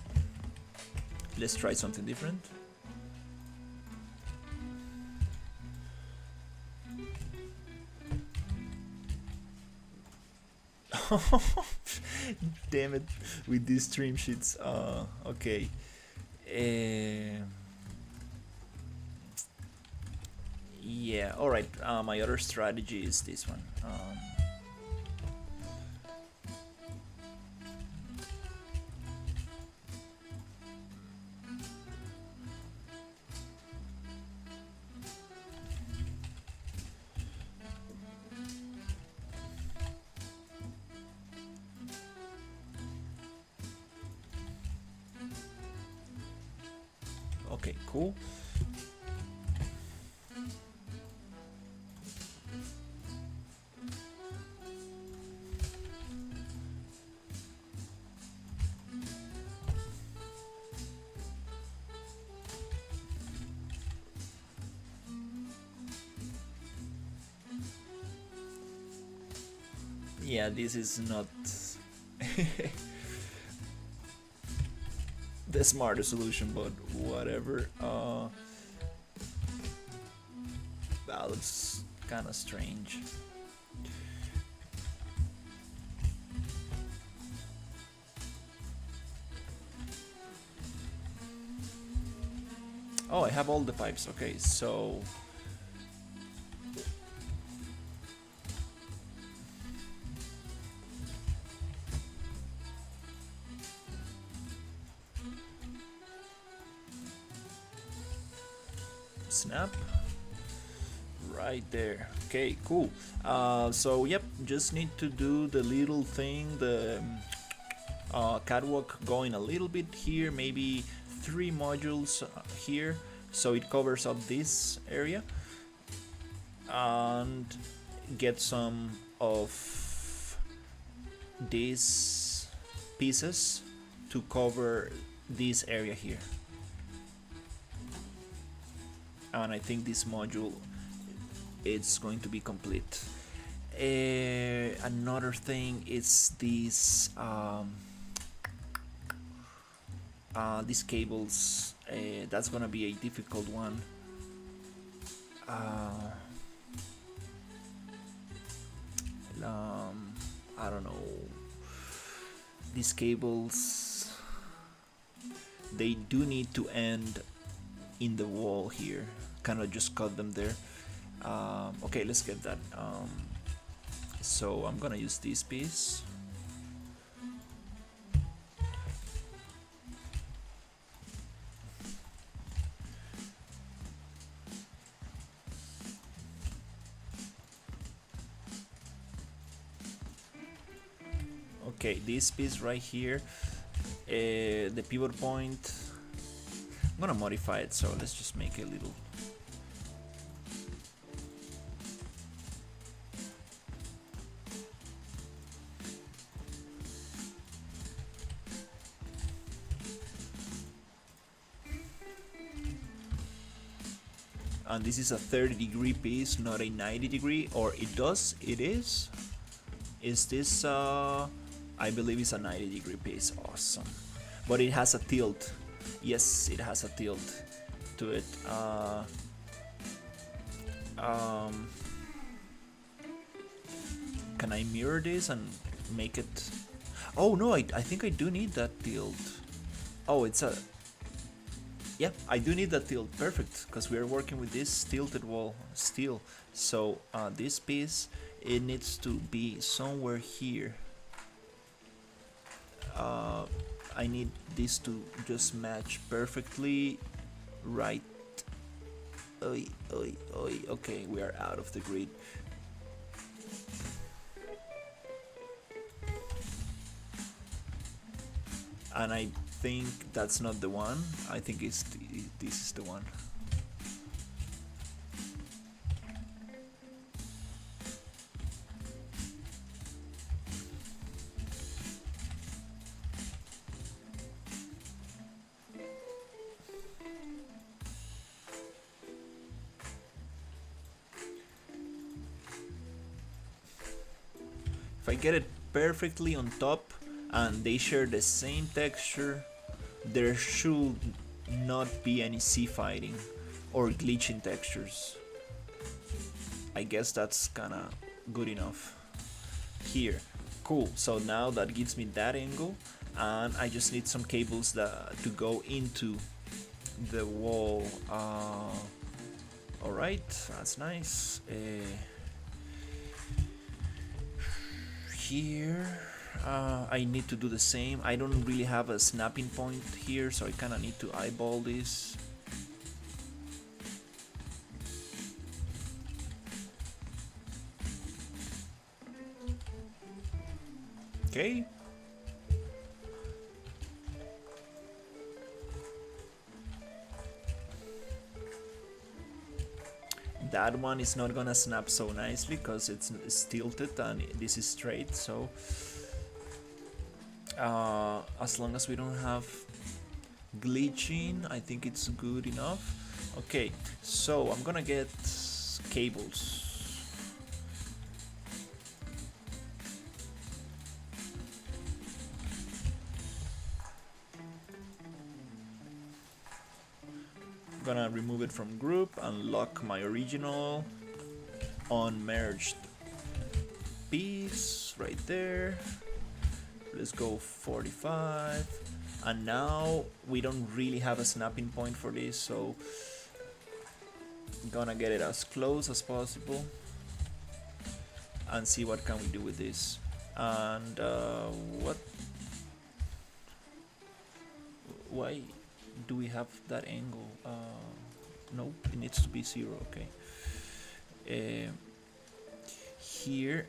let's try something different. Damn it, with these trim sheets. Okay. Yeah, alright. My other strategy is this one. Okay, cool. Yeah, this is not the smartest solution, but whatever. That looks kind of strange. Oh, I have all the pipes. Okay, so snap right there. Okay, cool. So yep, just need to do the little thing, the catwalk going a little bit here, maybe 3 modules here, so it covers up this area, and get some of these pieces to cover this area here. And I think this module it's going to be complete. Another thing is these cables. That's gonna be a difficult one. I don't know. These cables, they do need to end in the wall here. Kind of just cut them there. Okay, let's get that. So I'm gonna use this piece. Okay, this piece right here, the pivot point, I'm gonna modify it, so let's just make a little. And this is a 30-degree piece, not a 90-degree, or it is. Is this, I believe it's a 90-degree piece, awesome. But it has a tilt. Yes, it has a tilt to it. Can I mirror this and make it? Oh no, I think I do need that tilt. Oh, it's a. Yeah, I do need that tilt. Perfect, because we are working with this tilted wall steel. So this piece, it needs to be somewhere here. I need this to just match perfectly right. Okay, we are out of the grid. And I think that's not the one. I think this is the one. I get it perfectly on top and they share the same texture, there should not be any C-fighting or glitching textures. I guess that's kinda good enough. Here, cool. So now that gives me that angle, and I just need some cables to go into the wall. All right, that's nice. Here, I need to do the same. I don't really have a snapping point here, so I kind of need to eyeball this. Okay. That one is not gonna snap so nicely because it's tilted and this is straight, so as long as we don't have glitching, I think it's good enough. Okay, so I'm gonna get cables. Gonna remove it from group and lock my original unmerged piece right there. Let's go 45, and now we don't really have a snapping point for this, so I'm gonna get it as close as possible and see what can we do with this. And why do we have that angle? Nope, it needs to be 0. Okay. Here,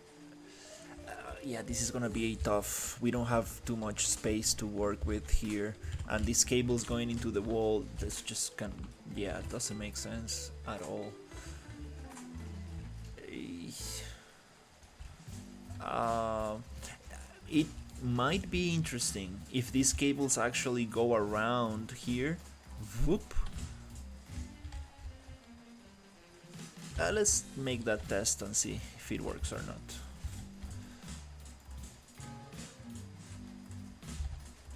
yeah, this is gonna be tough. We don't have too much space to work with here, and these cables going into the wall, this just yeah, it doesn't make sense at all. It might be interesting if these cables actually go around here. Whoop. Let's make that test and see if it works or not.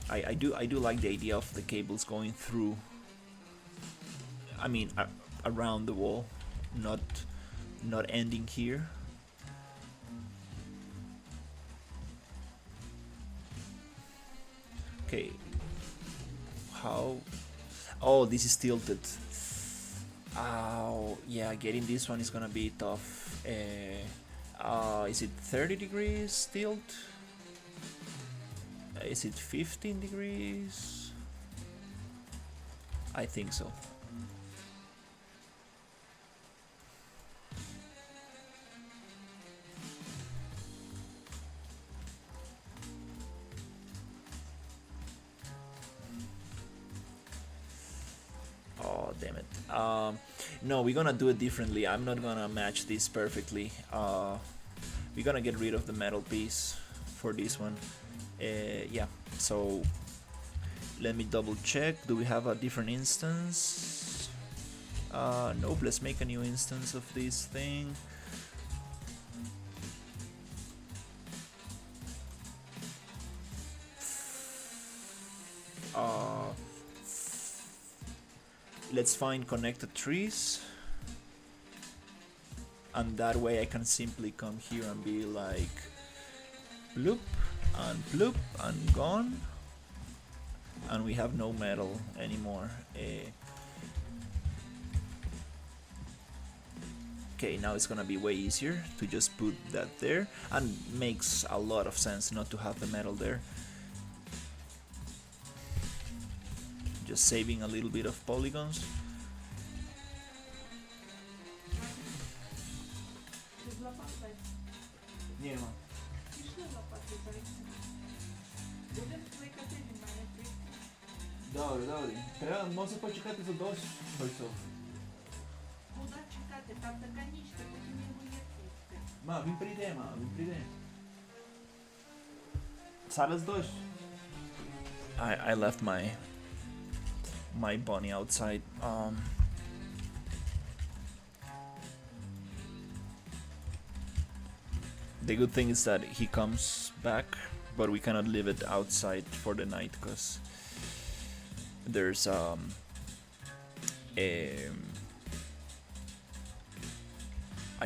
I do like the idea of the cables going through. I mean, around the wall, not ending here. Okay. How? Oh, this is tilted. Oh, yeah, getting this one is gonna be tough. Is it 30 degrees tilt? Is it 15 degrees? I think so. Oh, damn it. No, we're gonna do it differently. I'm not gonna match this perfectly. We're gonna get rid of the metal piece for this one. Yeah, so let me double check. Do we have a different instance? Nope, let's make a new instance of this thing. Let's find connected trees, and that way I can simply come here and be like bloop and gone, and we have no metal anymore. Okay, now it's gonna be way easier to just put that there, and makes a lot of sense not to have the metal there. Just saving a little bit of polygons. Nie ma. Добре. Трябва, може да почекате за дощ, Бойцов. Куда чекати? Там така ніч, так от не буде. Він прийде. Зараз дощ. I left my bunny outside. The good thing is that he comes back, but we cannot leave it outside for the night because there's I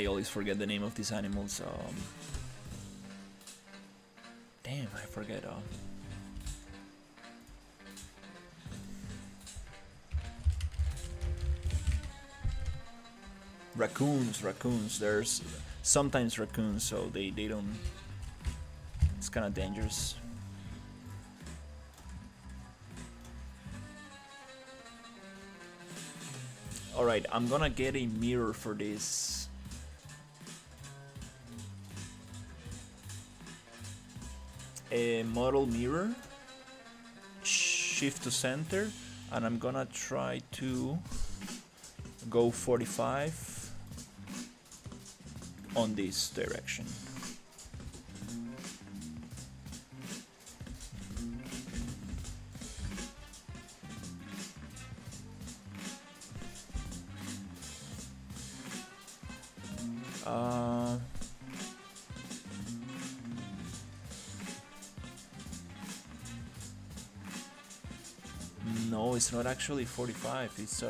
always forget the name of these animals. Damn, I forget. Raccoons. There's sometimes raccoons, so they don't. It's kind of dangerous. All right, I'm gonna get a mirror for this. A model mirror. Shift to center, and I'm gonna try to go 45 on this direction. No, it's not actually 45. It's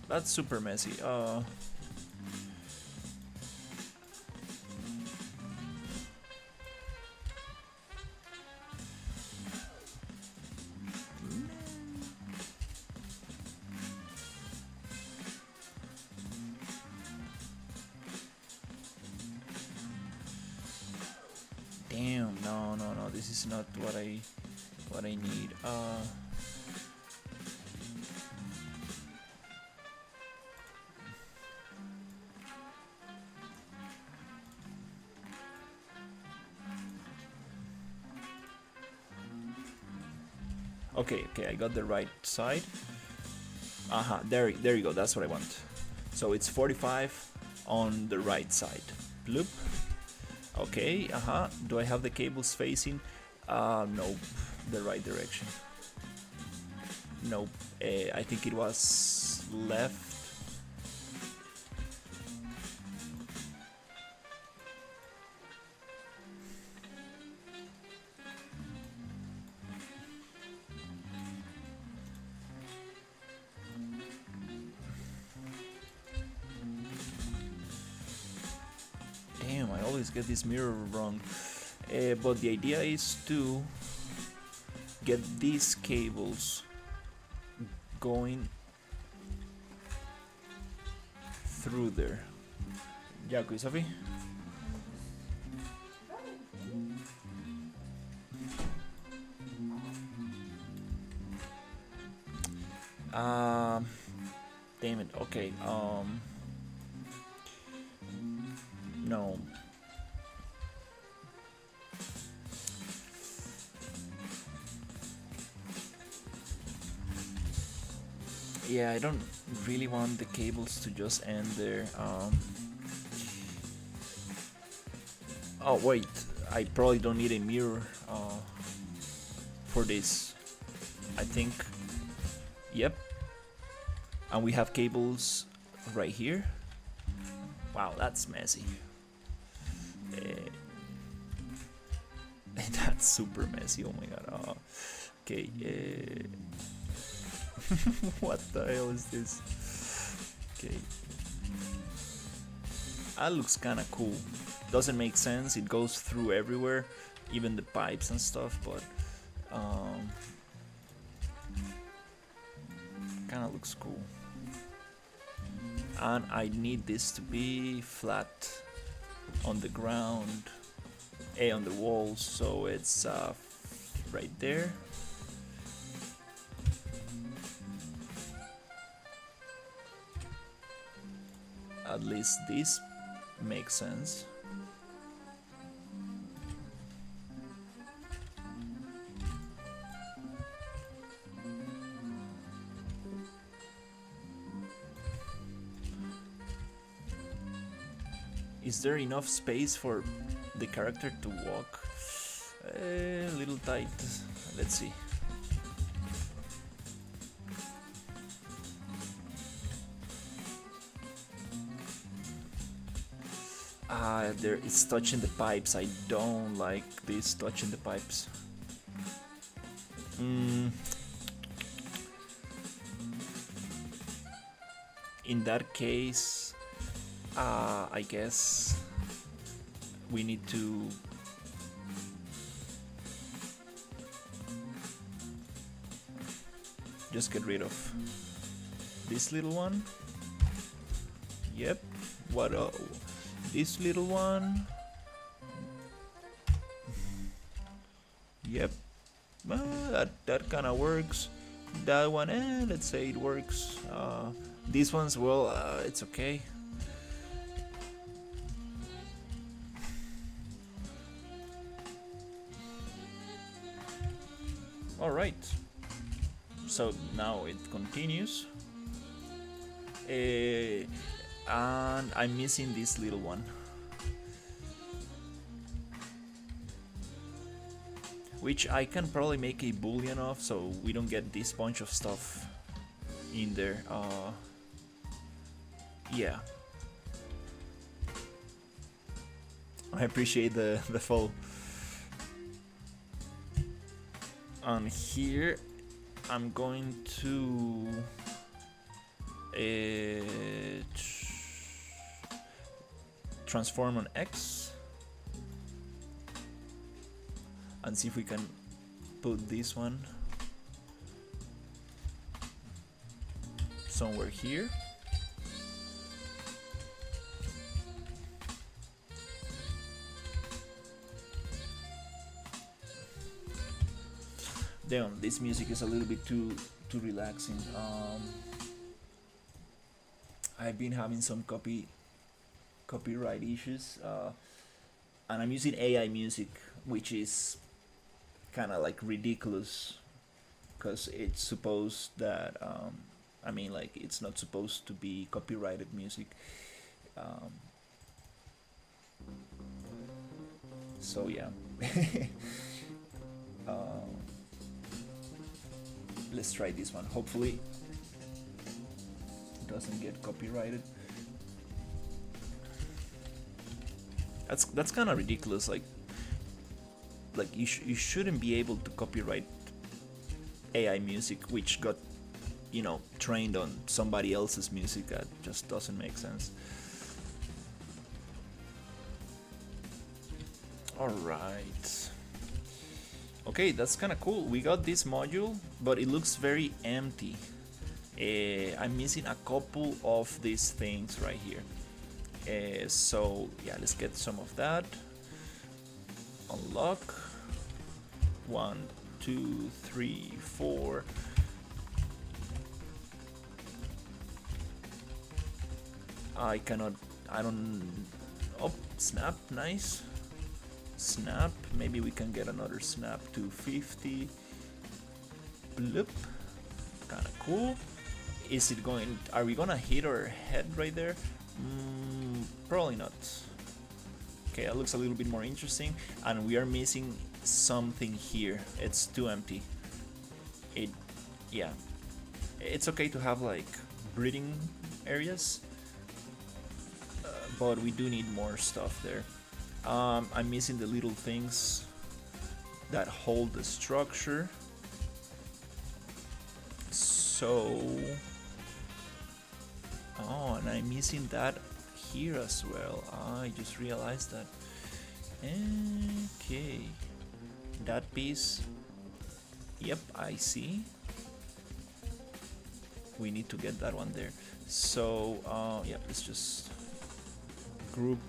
that's super messy. Damn, no, this is not what I need. Okay, I got the right side. There you go. That's what I want. So it's 45 on the right side. Bloop. Okay, do I have the cables facing? Nope, the right direction. Nope, I think it was left. Damn, I always get this mirror wrong. But the idea is to get these cables going through there. Дякую, Sophie. Damn it. Okay. No. Yeah, I don't really want the cables to just end there. Oh wait, I probably don't need a mirror for this. I think. Yep. And we have cables right here. Wow, that's messy. That's super messy. Oh my god. Okay. What the hell is this? Okay. That looks kind of cool. Doesn't make sense. It goes through everywhere, even the pipes and stuff. But kind of looks cool. And I need this to be flat on the ground, on the walls, so it's right there. At least this makes sense. Is there enough space for the character to walk? A little tight. Let's see. There it's touching the pipes. I don't like this touching the pipes. In that case, I guess we need to just get rid of this little one. Yep. What? This little one. Yep. That kind of works. That one, let's say it works. These ones, well, it's okay. All right. So now it continues. And I'm missing this little one. Which I can probably make a boolean of, so we don't get this bunch of stuff in there. Yeah. I appreciate the fall. And here I'm going to transform on X and see if we can put this one somewhere here. Damn, this music is a little bit too relaxing. I've been having some copyright issues, and I'm using AI music, which is kind of like ridiculous, because it's supposed that I mean, like, it's not supposed to be copyrighted music. So yeah. Let's try this one. Hopefully it doesn't get copyrighted. That's kind of ridiculous. Like you shouldn't be able to copyright AI music which got, you know, trained on somebody else's music. That just doesn't make sense. All right. Okay, that's kind of cool. We got this module, but it looks very empty. I'm missing a couple of these things right here. So yeah, let's get some of that. Unlock. 1, 2, 3, 4. I don't. Oh, snap, nice. Snap, maybe we can get another snap to 50. Bloop, kind of cool. Is it going? Are we gonna hit our head right there? Probably not. Okay, that looks a little bit more interesting. And we are missing something here. It's too empty. Yeah. It's okay to have like breathing areas, but we do need more stuff there. I'm missing the little things that hold the structure. So, oh, and I'm missing that here as well. I just realized that. Okay, that piece. Yep, I see. We need to get that one there. So, yeah, let's just group.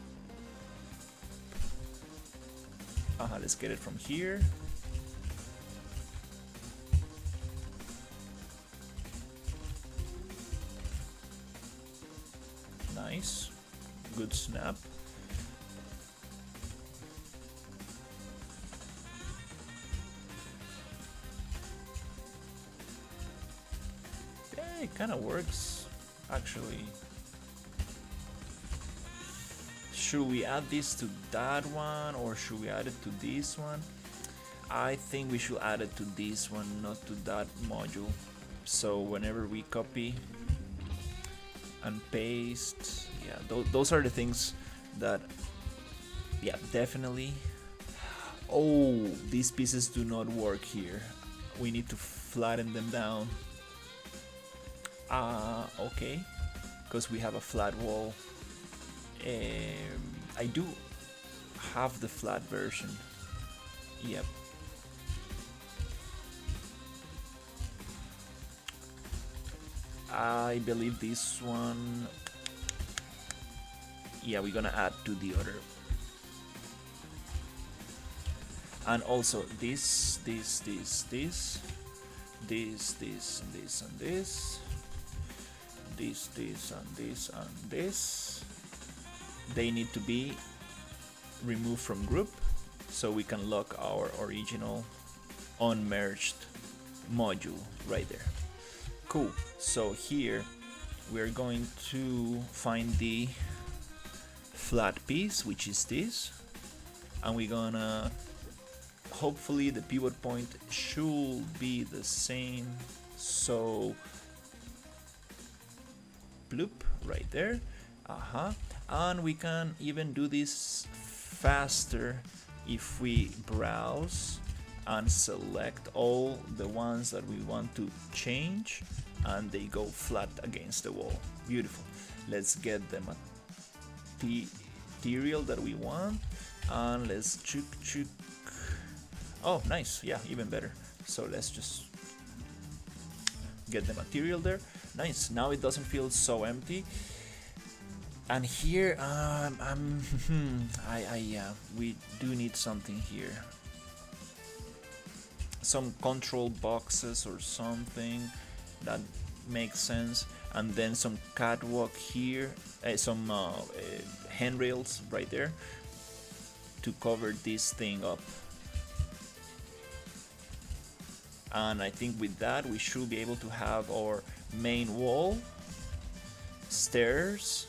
Let's get it from here. Nice. Good snap. Yeah, it kind of works, actually. should we add this to that one or should we add it to this one? I think we should add it to this one, not to that module. So whenever we copy and paste, yeah, those are the things that, yeah, definitely. Oh, these pieces do not work here. We need to flatten them down. Okay, because we have a flat wall. I do have the flat version. Yep. I believe this one. Yeah, we're gonna add to the other. And also this, and this, and this. They need to be removed from group so we can lock our original unmerged module right there. Cool. So here we're going to find the flat piece, which is this, and we're gonna, hopefully the pivot point should be the same, so bloop right there. And we can even do this faster if we browse and select all the ones that we want to change, and they go flat against the wall. Beautiful. Let's get the material that we want, and let's chook. Oh, nice. Yeah, even better. So let's just get the material there. Nice. Now it doesn't feel so empty. And here, we do need something here. Some control boxes or something that makes sense, and then some catwalk here, some handrails right there to cover this thing up. And I think with that we should be able to have our main wall, stairs.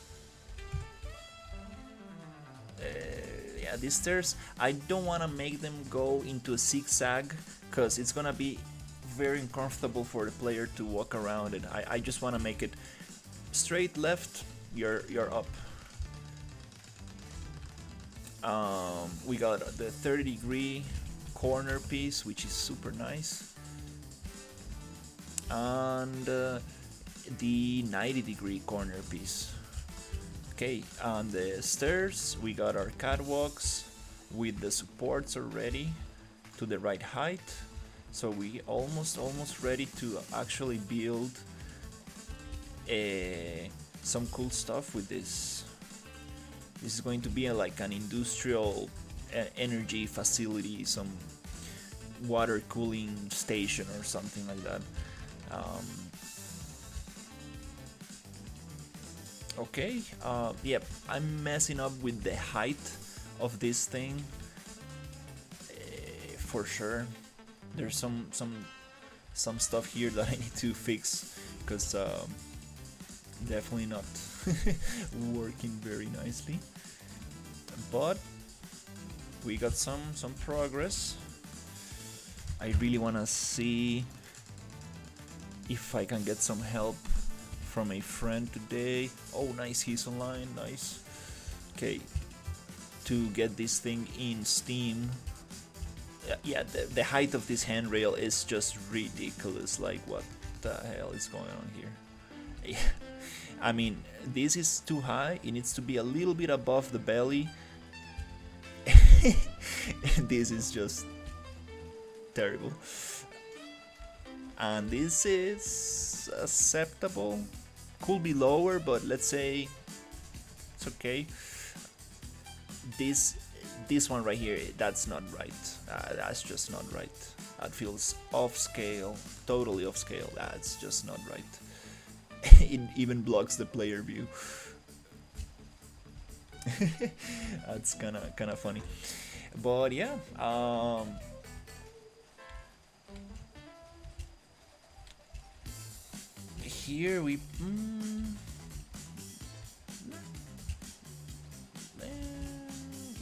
Yeah, these stairs, I don't want to make them go into a zigzag because it's gonna be very uncomfortable for the player to walk around it. I just want to make it straight left, you're up. We got the 30-degree corner piece, which is super nice, and the 90-degree corner piece. Okay, on the stairs we got our catwalks with the supports already to the right height, so we almost ready to actually build some cool stuff with this. This is going to be like an industrial energy facility, some water cooling station or something like that. Okay, yep, I'm messing up with the height of this thing for sure. There's some stuff here that I need to fix because definitely not working very nicely. But we got some progress. I really wanna see if I can get some help from a friend today. Oh, nice, he's online, nice. Okay, to get this thing in Steam. Yeah, the height of this handrail is just ridiculous. Like, what the hell is going on here? Yeah. I mean, this is too high. It needs to be a little bit above the belly. This is just terrible. And this is acceptable. Could be lower, but let's say it's okay. This one right here, that's not right. That's just not right. That feels off scale, totally off scale. That's just not right. It even blocks the player view. That's kind of funny. But yeah, here we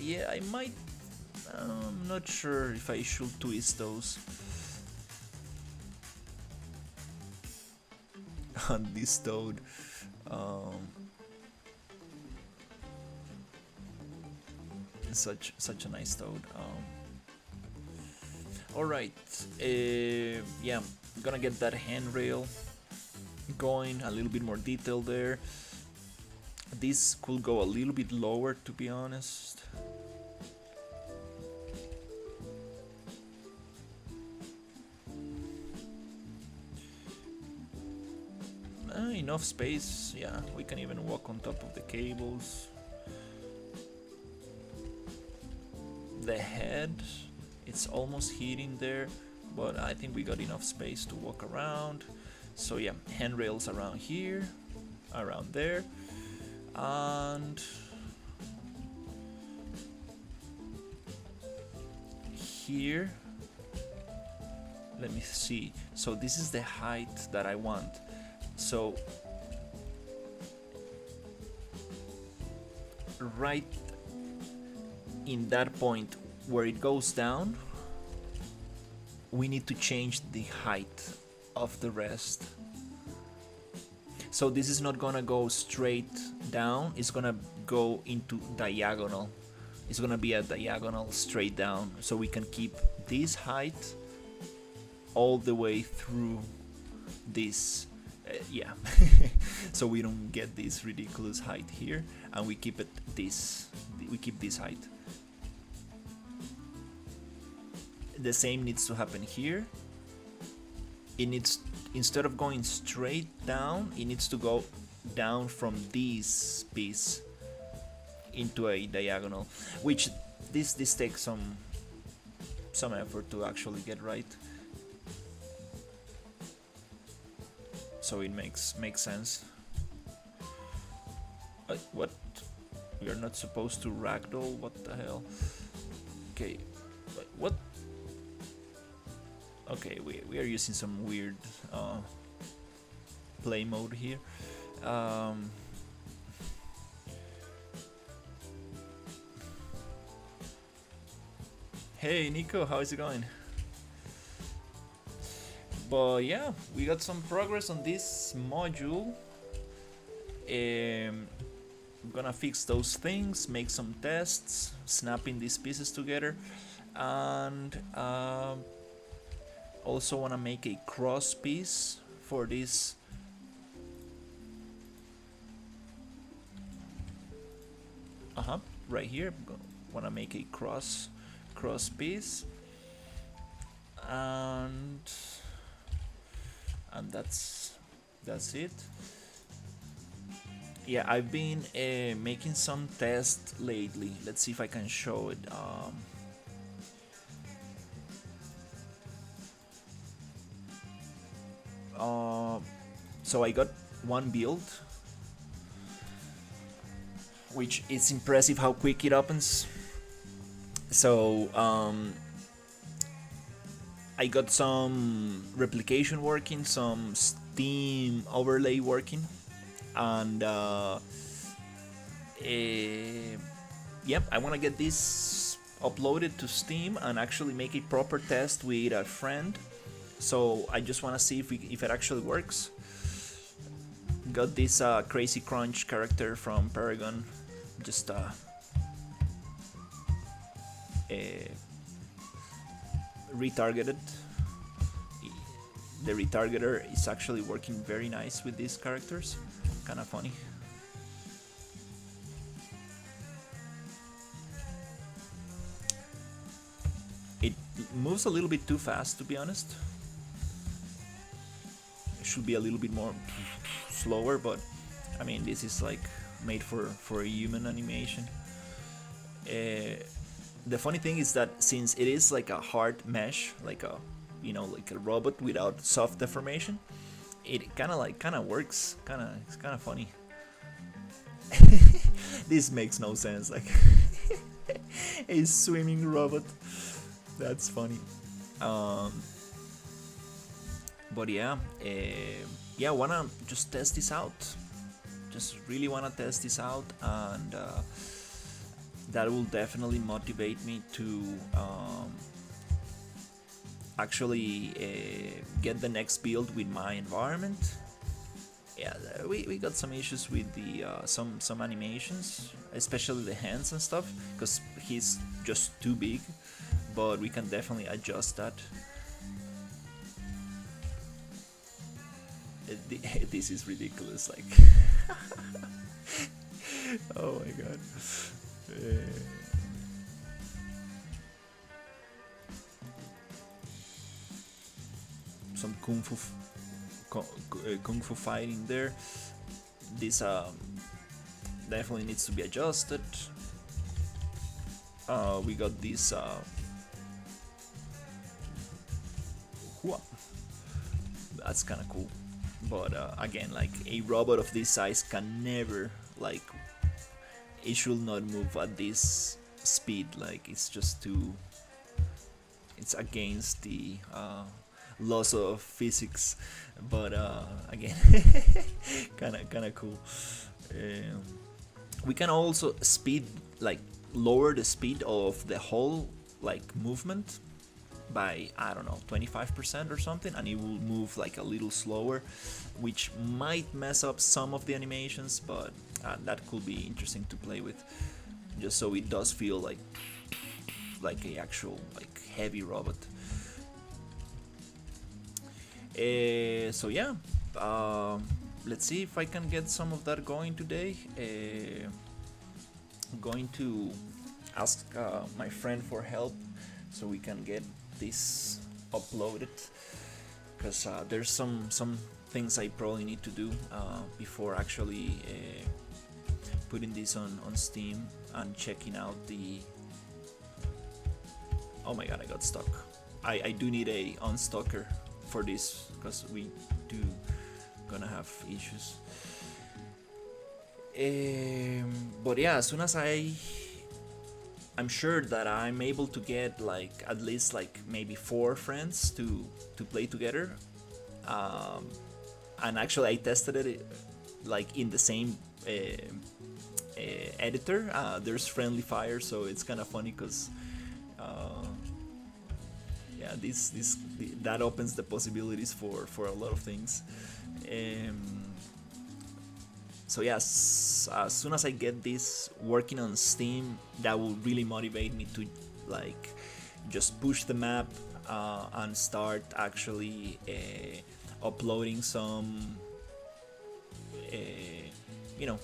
Yeah, I might. I'm not sure if I should twist those. On this toad. Um, such a nice toad. All right. Yeah, I'm gonna get that handrail going. A little bit more detail there. This could go a little bit lower, to be honest. Enough space. Yeah, we can even walk on top of the cables. The head, it's almost hitting there, but I think we got enough space to walk around. So yeah, handrails around here, around there, and here. Let me see. So this is the height that I want. So right in that point where it goes down, we need to change the height of the rest. So this is not gonna go straight down, it's gonna go into diagonal. It's gonna be a diagonal straight down, so we can keep this height all the way through this. Yeah. So we don't get this ridiculous height here, and we keep it this. We keep this height. The same needs to happen here. It needs, instead of going straight down, it needs to go down from this piece into a diagonal, which this takes some effort to actually get right. So it makes sense. What? We are not supposed to ragdoll? What the hell? Okay. What? Okay, we are using some weird play mode here. Hey Nico, how is it going? But yeah, we got some progress on this module. I'm gonna fix those things, make some tests, snapping these pieces together, and also want to make a cross piece for this. Right here. Want to make a cross piece, and that's it. Yeah, I've been making some tests lately. Let's see if I can show it. So I got one build, which is impressive how quick it opens. So I got some replication working, some Steam overlay working, and yep, I want to get this uploaded to Steam and actually make a proper test with a friend. So I just want to see if it actually works. Got this Crazy Crunch character from Paragon, just retargeted. The retargeter is actually working very nice with these characters. Kind of funny. It moves a little bit too fast, to be honest. It should be a little bit more slower, but I mean, this is like made for a human animation. The funny thing is that since it is like a hard mesh, like a like a robot without soft deformation, it kind of works. It's kind of funny. This makes no sense. Like a swimming robot. That's funny. But yeah, I wanna just test this out. Just really wanna test this out, and that will definitely motivate me to actually get the next build with my environment. Yeah, we got some issues with the some animations, especially the hands and stuff, because he's just too big, but we can definitely adjust that. This is ridiculous, like oh my god. Some kung fu fighting there. This definitely needs to be adjusted. We got this that's kind of cool, but again, like a robot of this size can never, like, it should not move at this speed. Like, it's just too, it's against the laws of physics, but again, kind of cool. We can also speed, like, lower the speed of the whole, like, movement by, I don't know, 25% or something, and it will move like a little slower, which might mess up some of the animations, but that could be interesting to play with, just so it does feel like a actual, like, heavy robot. So yeah, let's see if I can get some of that going today. I'm going to ask my friend for help so we can get this uploaded, because there's some things I probably need to do before actually putting this on Steam and checking out the... Oh my god, I got stuck. I do need a unstucker for this, because we do gonna have issues. But yeah, as soon as I'm sure that I'm able to get, like, at least, like, maybe 4 friends to play together. And actually I tested it, like, in the same editor. There's friendly fire, so it's kind of funny, because yeah, that opens the possibilities for a lot of things. So yes, as soon as I get this working on Steam, that will really motivate me to, like, just push the map and start actually uploading some, you know,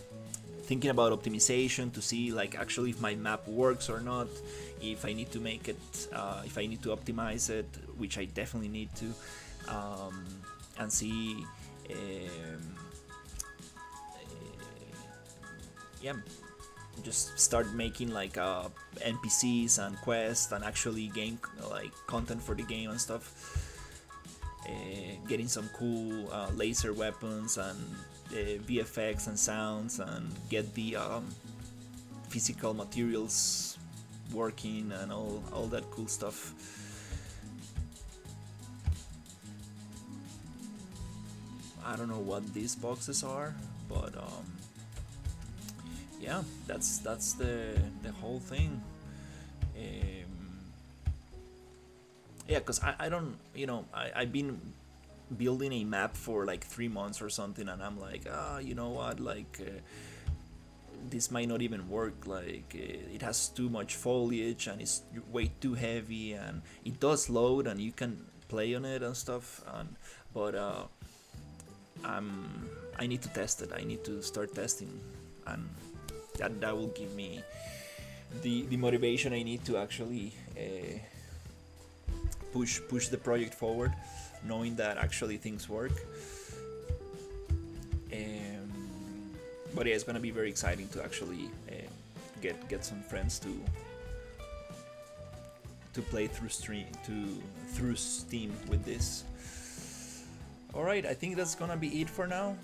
thinking about optimization to see, like, actually if my map works or not, if I need to make it, if I need to optimize it, which I definitely need to, and see. Yeah, just start making, like, NPCs and quests and actually game, like, content for the game and stuff. Getting some cool laser weapons and VFX and sounds, and get the physical materials working and all that cool stuff. I don't know what these boxes are, but yeah, that's the whole thing. Yeah, because I don't, you know, I've been building a map for like 3 months or something, and I'm like, you know what, like, this might not even work. Like, it has too much foliage and it's way too heavy, and it does load and you can play on it and stuff, but I need to test it. I need to start testing, and that will give me the motivation I need to actually push the project forward, knowing that actually things work. But yeah, it's gonna be very exciting to actually get some friends to play through Steam with this. Alright, I think that's gonna be it for now.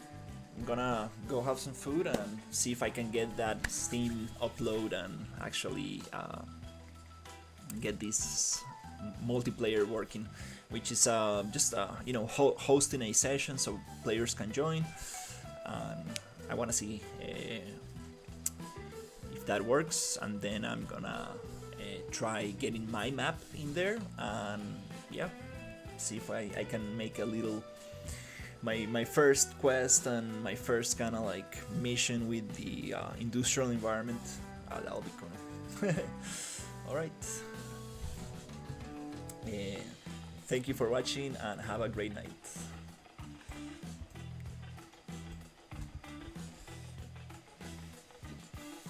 I'm gonna go have some food and see if I can get that Steam upload and actually get this multiplayer working, which is just you know, hosting a session so players can join. And I want to see if that works, and then I'm gonna try getting my map in there, and yeah, see if I can make a little my first quest and my first kind of like mission with the industrial environment. That'll be cool. All right. Thank you for watching and have a great night.